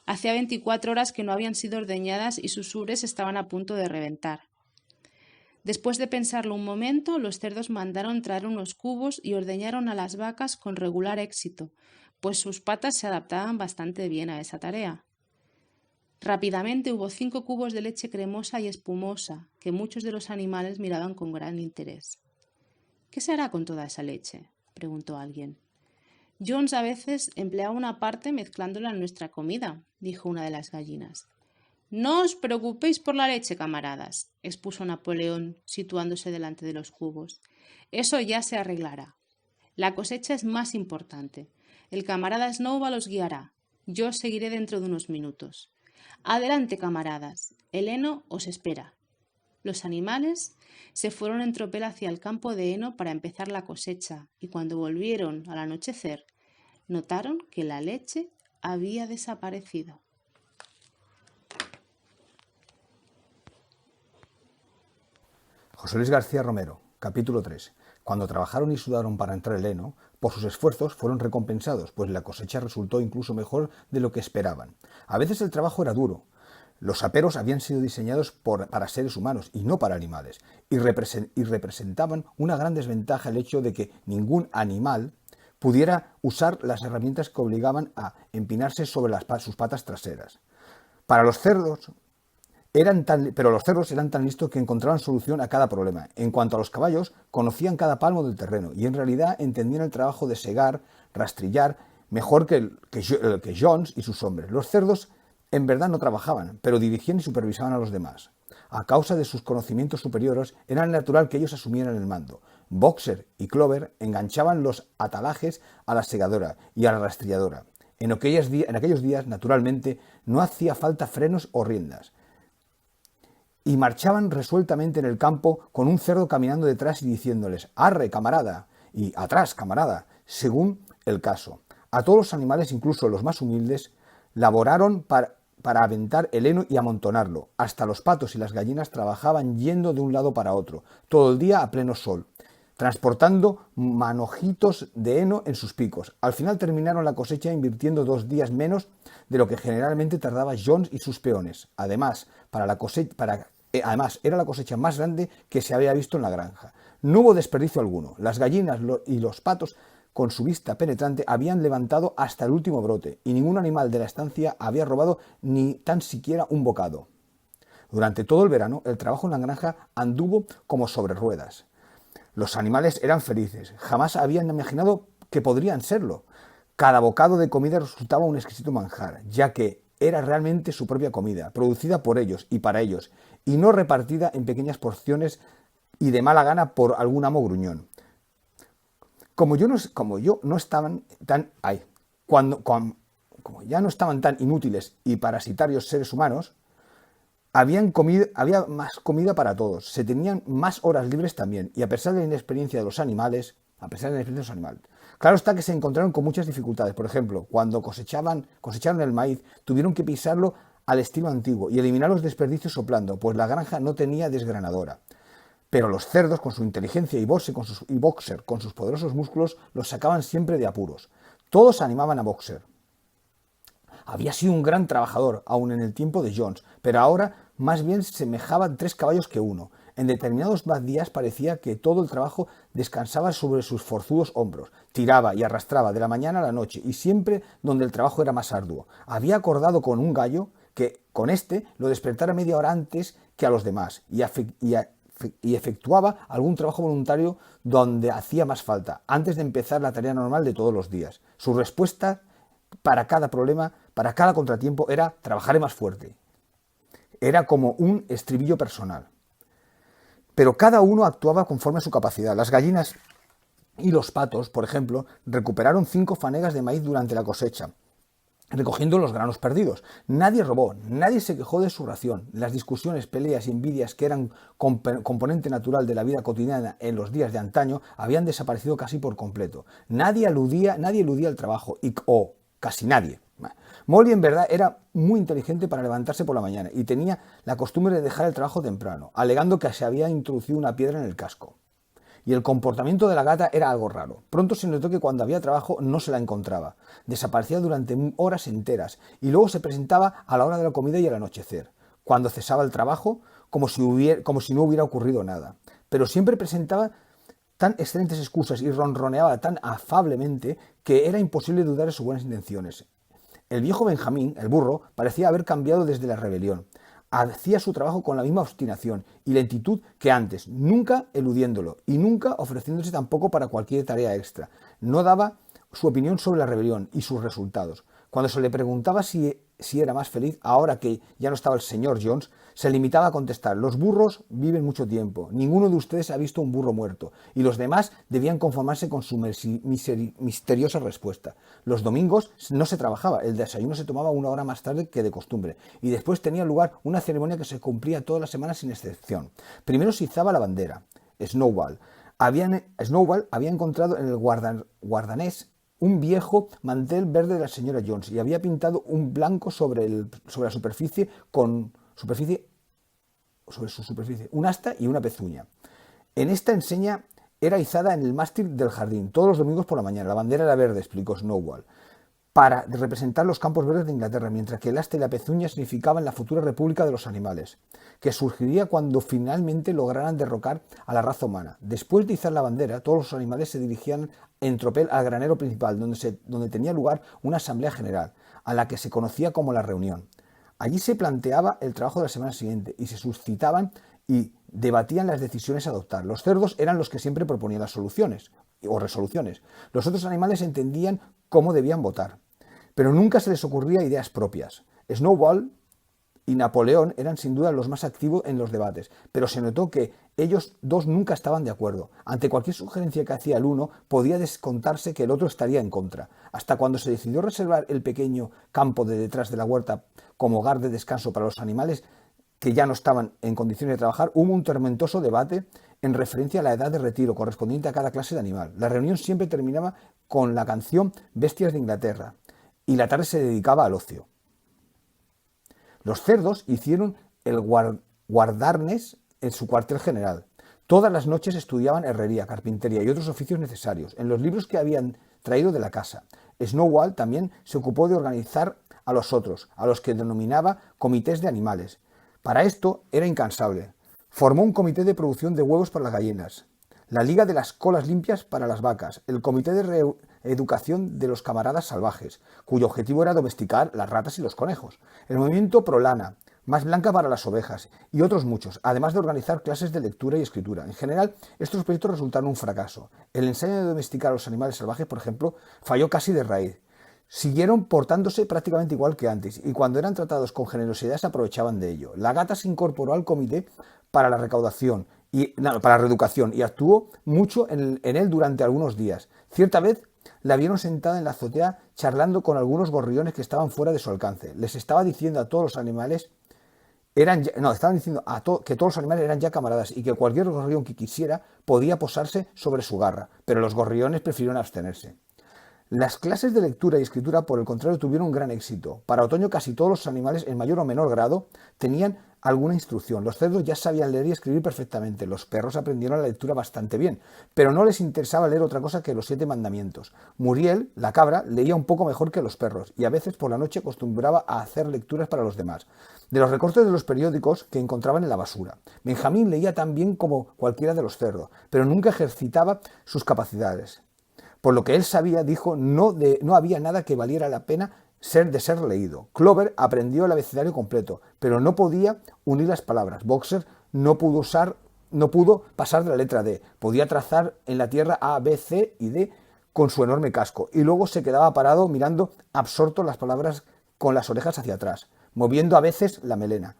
Hacía 24 horas que no habían sido ordeñadas y sus ubres estaban a punto de reventar. Después de pensarlo un momento, los cerdos mandaron traer unos cubos y ordeñaron a las vacas con regular éxito, pues sus patas se adaptaban bastante bien a esa tarea. Rápidamente hubo 5 cubos de leche cremosa y espumosa, que muchos de los animales miraban con gran interés. ¿Qué se hará con toda esa leche?, preguntó alguien. Jones a veces empleaba una parte mezclándola en nuestra comida, dijo una de las gallinas. No os preocupéis por la leche, camaradas, expuso Napoleón, situándose delante de los cubos. Eso ya se arreglará. La cosecha es más importante. El camarada Snowball os guiará. Yo os seguiré dentro de unos minutos. Adelante, camaradas. El heno os espera. Los animales se fueron en tropel hacia el campo de heno para empezar la cosecha, y cuando volvieron al anochecer, notaron que la leche había desaparecido. José Luis García Romero, capítulo 3. Cuando trabajaron y sudaron para entrar el heno, por sus esfuerzos fueron recompensados, pues la cosecha resultó incluso mejor de lo que esperaban. A veces el trabajo era duro. Los aperos habían sido diseñados para seres humanos y no para animales, y representaban una gran desventaja el hecho de que ningún animal pudiera usar las herramientas que obligaban a empinarse sobre sus patas traseras. Pero los cerdos eran tan listos que encontraban solución a cada problema. En cuanto a los caballos, conocían cada palmo del terreno y en realidad entendían el trabajo de segar, rastrillar, mejor que Jones y sus hombres. Los cerdos en verdad no trabajaban, pero dirigían y supervisaban a los demás. A causa de sus conocimientos superiores, era natural que ellos asumieran el mando. Boxer y Clover enganchaban los atalajes a la segadora y a la rastrilladora. En aquellos días, naturalmente, no hacía falta frenos o riendas. Y marchaban resueltamente en el campo con un cerdo caminando detrás y diciéndoles «Arre, camarada» y «Atrás, camarada», según el caso. A todos los animales, incluso los más humildes, laboraron para aventar el heno y amontonarlo. Hasta los patos y las gallinas trabajaban yendo de un lado para otro, todo el día a pleno sol, transportando manojitos de heno en sus picos. Al final terminaron la cosecha invirtiendo 2 días menos de lo que generalmente tardaba Jones y sus peones. Además, era la cosecha más grande que se había visto en la granja. No hubo desperdicio alguno. Las gallinas y los patos, con su vista penetrante, habían levantado hasta el último brote, y ningún animal de la estancia había robado ni tan siquiera un bocado. Durante todo el verano, el trabajo en la granja anduvo como sobre ruedas. Los animales eran felices. Jamás habían imaginado que podrían serlo. Cada bocado de comida resultaba un exquisito manjar, ya que era realmente su propia comida, producida por ellos y para ellos, y no repartida en pequeñas porciones y de mala gana por algún amo gruñón. Como ya no estaban tan inútiles y parasitarios seres humanos, había más comida para todos, se tenían más horas libres también, y a pesar de la inexperiencia de los animales, claro está que se encontraron con muchas dificultades. Por ejemplo, cuando cosecharon el maíz, tuvieron que pisarlo al estilo antiguo y eliminar los desperdicios soplando, pues la granja no tenía desgranadora. Pero los cerdos, con su inteligencia, y Boxer, con sus poderosos músculos, los sacaban siempre de apuros. Todos animaban a Boxer. Había sido un gran trabajador, aun en el tiempo de Jones, pero ahora más bien semejaba 3 caballos que uno. En determinados días parecía que todo el trabajo descansaba sobre sus forzudos hombros. Tiraba y arrastraba de la mañana a la noche, y siempre donde el trabajo era más arduo. Había acordado con un gallo que con lo despertara media hora antes que a los demás, y y efectuaba algún trabajo voluntario donde hacía más falta, antes de empezar la tarea normal de todos los días. Su respuesta para cada problema, para cada contratiempo, era: trabajaré más fuerte. Era como un estribillo personal. Pero cada uno actuaba conforme a su capacidad. Las gallinas y los patos, por ejemplo, recuperaron 5 fanegas de maíz durante la cosecha, recogiendo los granos perdidos. Nadie robó, nadie se quejó de su ración. Las discusiones, peleas y envidias que eran componente natural de la vida cotidiana en los días de antaño habían desaparecido casi por completo. Nadie eludía el trabajo, o casi nadie. Molly en verdad era muy inteligente para levantarse por la mañana y tenía la costumbre de dejar el trabajo temprano, alegando que se había introducido una piedra en el casco. Y el comportamiento de la gata era algo raro. Pronto se notó que cuando había trabajo no se la encontraba. Desaparecía durante horas enteras y luego se presentaba a la hora de la comida y al anochecer, cuando cesaba el trabajo, como si no hubiera ocurrido nada. Pero siempre presentaba tan excelentes excusas y ronroneaba tan afablemente que era imposible dudar de sus buenas intenciones. El viejo Benjamín, el burro, parecía haber cambiado desde la rebelión. Hacía su trabajo con la misma obstinación y lentitud que antes, nunca eludiéndolo y nunca ofreciéndose tampoco para cualquier tarea extra. No daba su opinión sobre la rebelión y sus resultados. Cuando se le preguntaba si era más feliz ahora que ya no estaba el señor Jones, se limitaba a contestar: los burros viven mucho tiempo, ninguno de ustedes ha visto un burro muerto, y los demás debían conformarse con su misteriosa respuesta. Los domingos no se trabajaba, el desayuno se tomaba 1 hora más tarde que de costumbre, y después tenía lugar una ceremonia que se cumplía todas las semanas sin excepción. Primero se izaba la bandera. Snowball había encontrado en el guardanés un viejo mantel verde de la señora Jones y había pintado un blanco sobre su superficie, un asta y una pezuña. En esta enseña era izada en el mástil del jardín todos los domingos por la mañana. La bandera era verde, explicó Snowball, para representar los campos verdes de Inglaterra, mientras que el asta y la pezuña significaban la futura república de los animales, que surgiría cuando finalmente lograran derrocar a la raza humana. Después de izar la bandera, todos los animales se dirigían en tropel al granero principal, donde tenía lugar una asamblea general, a la que se conocía como la reunión. Allí se planteaba el trabajo de la semana siguiente y se suscitaban y debatían las decisiones a adoptar. Los cerdos eran los que siempre proponían las soluciones o resoluciones. Los otros animales entendían cómo debían votar, pero nunca se les ocurría ideas propias. Snowball y Napoleón eran sin duda los más activos en los debates, pero se notó que ellos dos nunca estaban de acuerdo. Ante cualquier sugerencia que hacía el uno, podía descontarse que el otro estaría en contra. Hasta cuando se decidió reservar el pequeño campo de detrás de la huerta como hogar de descanso para los animales que ya no estaban en condiciones de trabajar, hubo un tormentoso debate en referencia a la edad de retiro correspondiente a cada clase de animal. La reunión siempre terminaba con la canción Bestias de Inglaterra y la tarde se dedicaba al ocio. Los cerdos hicieron el guardarnes en su cuartel general. Todas las noches estudiaban herrería, carpintería y otros oficios necesarios en los libros que habían traído de la casa. Snowball también se ocupó de organizar a los otros, a los que denominaba comités de animales. Para esto era incansable. Formó un comité de producción de huevos para las gallinas, la Liga de las Colas Limpias para las vacas, el Comité de Reeducación de los Camaradas Salvajes, cuyo objetivo era domesticar las ratas y los conejos, el Movimiento Prolana, Más Blanca para las ovejas y otros muchos, además de organizar clases de lectura y escritura. En general, estos proyectos resultaron un fracaso. El ensayo de domesticar a los animales salvajes, por ejemplo, falló casi de raíz. Siguieron portándose prácticamente igual que antes y cuando eran tratados con generosidad se aprovechaban de ello. La gata se incorporó al comité para la reeducación y actuó mucho en él durante algunos días. Cierta vez la vieron sentada en la azotea charlando con algunos gorriones que estaban fuera de su alcance. Les estaba diciendo a todos los animales que todos los animales eran ya camaradas y que cualquier gorrión que quisiera podía posarse sobre su garra, pero los gorriones prefirieron abstenerse. Las clases de lectura y escritura, por el contrario, tuvieron gran éxito. Para otoño casi todos los animales, en mayor o menor grado, tenían alguna instrucción. Los cerdos ya sabían leer y escribir perfectamente. Los perros aprendieron la lectura bastante bien, pero no les interesaba leer otra cosa que los 7 mandamientos. Muriel, la cabra, leía un poco mejor que los perros y a veces por la noche acostumbraba a hacer lecturas para los demás, de los recortes de los periódicos que encontraban en la basura. Benjamín leía tan bien como cualquiera de los cerdos, pero nunca ejercitaba sus capacidades. Por lo que él sabía, dijo, no había nada que valiera la pena de ser leído. Clover aprendió el abecedario completo, pero no podía unir las palabras. Boxer no pudo no pudo pasar de la letra D. Podía trazar en la tierra A, B, C y D con su enorme casco, y luego se quedaba parado mirando absorto las palabras con las orejas hacia atrás, moviendo a veces la melena,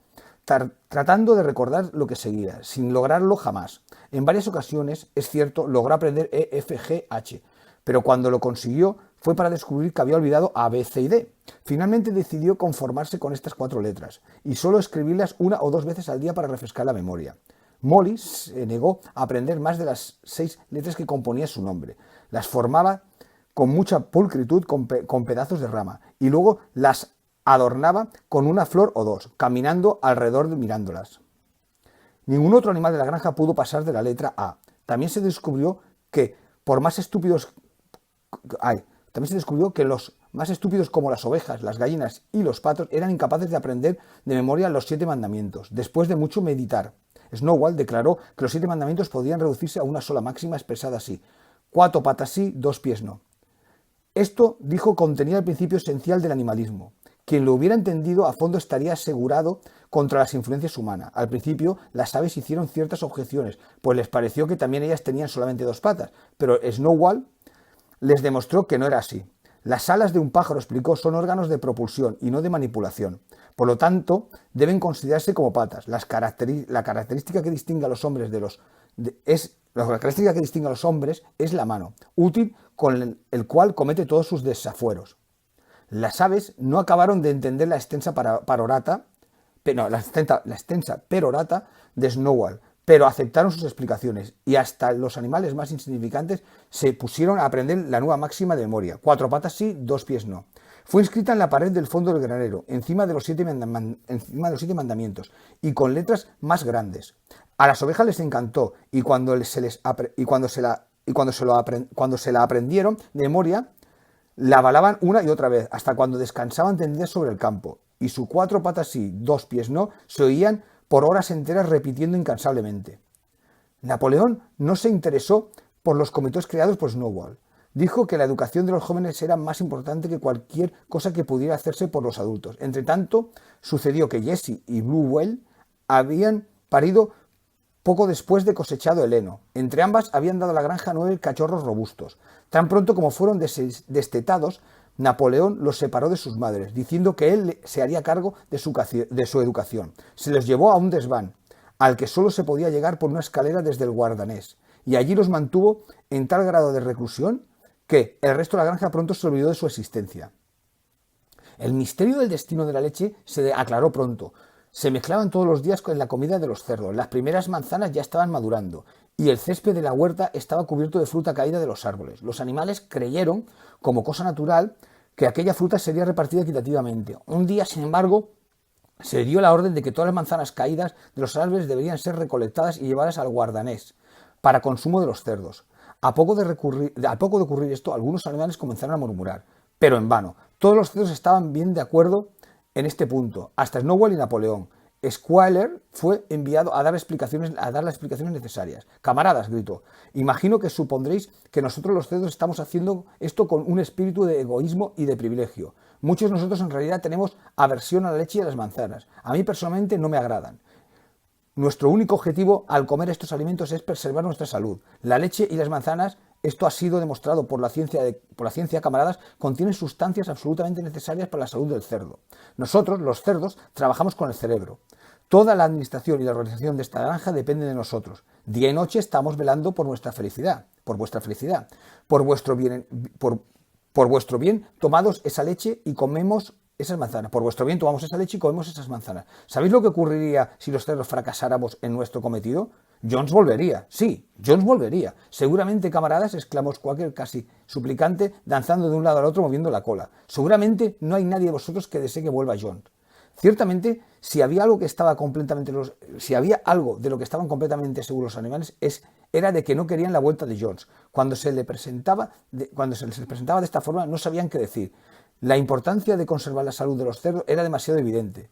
tratando de recordar lo que seguía, sin lograrlo jamás. En varias ocasiones, es cierto, logró aprender E, F, G, H, pero cuando lo consiguió fue para descubrir que había olvidado A, B, C y D. Finalmente decidió conformarse con estas 4 letras y solo escribirlas 1 o 2 veces al día para refrescar la memoria. Molly se negó a aprender más de las 6 letras que componía su nombre. Las formaba con mucha pulcritud con pedazos de rama y luego las adornaba con una flor o 2, caminando alrededor mirándolas. Ningún otro animal de la granja pudo pasar de la letra A. También se descubrió que los más estúpidos como las ovejas, las gallinas y los patos eran incapaces de aprender de memoria los 7 mandamientos. Después de mucho meditar, Snowball declaró que los 7 mandamientos podían reducirse a una sola máxima expresada así: 4 patas sí, 2 pies no. Esto, dijo, contenía el principio esencial del animalismo. Quien lo hubiera entendido a fondo estaría asegurado contra las influencias humanas. Al principio, las aves hicieron ciertas objeciones, pues les pareció que también ellas tenían solamente 2 patas, pero Snowball les demostró que no era así. Las alas de un pájaro, explicó, son órganos de propulsión y no de manipulación. Por lo tanto, deben considerarse como patas. La característica que distingue a los hombres es la mano, útil con el cual comete todos sus desafueros. Las aves no acabaron de entender la extensa perorata de Snowball, pero aceptaron sus explicaciones y hasta los animales más insignificantes se pusieron a aprender la nueva máxima de memoria: 4 patas sí, 2 pies no. Fue inscrita en la pared del fondo del granero, encima de los 7 mandamientos, y con letras más grandes. A las ovejas les encantó, y cuando se la aprendieron de memoria, la avalaban una y otra vez, hasta cuando descansaban tendidas sobre el campo, y sus 4 patas sí, 2 pies no, se oían por horas enteras repitiendo incansablemente. Napoleón no se interesó por los comités creados por Snowball. Dijo que la educación de los jóvenes era más importante que cualquier cosa que pudiera hacerse por los adultos. Entre tanto, sucedió que Jessie y Blue Whale habían parido poco después de cosechado el heno. Entre ambas habían dado a la granja 9 cachorros robustos. Tan pronto como fueron destetados, Napoleón los separó de sus madres, diciendo que él se haría cargo de su educación. Se los llevó a un desván, al que solo se podía llegar por una escalera desde el guardanés, y allí los mantuvo en tal grado de reclusión que el resto de la granja pronto se olvidó de su existencia. El misterio del destino de la leche se aclaró pronto. Se mezclaban todos los días con la comida de los cerdos. Las primeras manzanas ya estaban madurando y el césped de la huerta estaba cubierto de fruta caída de los árboles. Los animales creyeron, como cosa natural, que aquella fruta sería repartida equitativamente. Un día, sin embargo, se dio la orden de que todas las manzanas caídas de los árboles deberían ser recolectadas y llevadas al guardanés para consumo de los cerdos. Al poco de ocurrir esto, algunos animales comenzaron a murmurar, pero en vano. Todos los cerdos estaban bien de acuerdo en este punto, hasta Snowball y Napoleón. Squire fue enviado a dar las explicaciones necesarias. «Camaradas», gritó, «imagino que supondréis que nosotros los cerdos estamos haciendo esto con un espíritu de egoísmo y de privilegio. Muchos de nosotros en realidad tenemos aversión a la leche y a las manzanas. A mí personalmente no me agradan. Nuestro único objetivo al comer estos alimentos es preservar nuestra salud. La leche y las manzanas, esto ha sido demostrado por la ciencia, camaradas, contienen sustancias absolutamente necesarias para la salud del cerdo. Nosotros, los cerdos, trabajamos con el cerebro. Toda la administración y la organización de esta granja depende de nosotros. Día y noche estamos velando por nuestra felicidad, por vuestra felicidad. Por vuestro bien, tomados esa leche y comemos esas manzanas. Por vuestro bien tomamos esa leche y comemos esas manzanas. ¿Sabéis lo que ocurriría si los cerdos fracasáramos en nuestro cometido? Jones volvería. Sí, Jones volvería. Seguramente, camaradas, exclamó Squawker casi suplicante, danzando de un lado al otro, moviendo la cola. Seguramente no hay nadie de vosotros que desee que vuelva Jones. Ciertamente, si había algo de lo que estaban completamente seguros los animales, era de que no querían la vuelta de Jones. Cuando se les presentaba de esta forma, no sabían qué decir. La importancia de conservar la salud de los cerdos era demasiado evidente,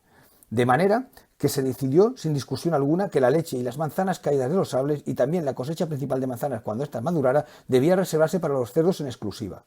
de manera que se decidió sin discusión alguna que la leche y las manzanas caídas de los árboles y también la cosecha principal de manzanas cuando ésta madurara debía reservarse para los cerdos en exclusiva.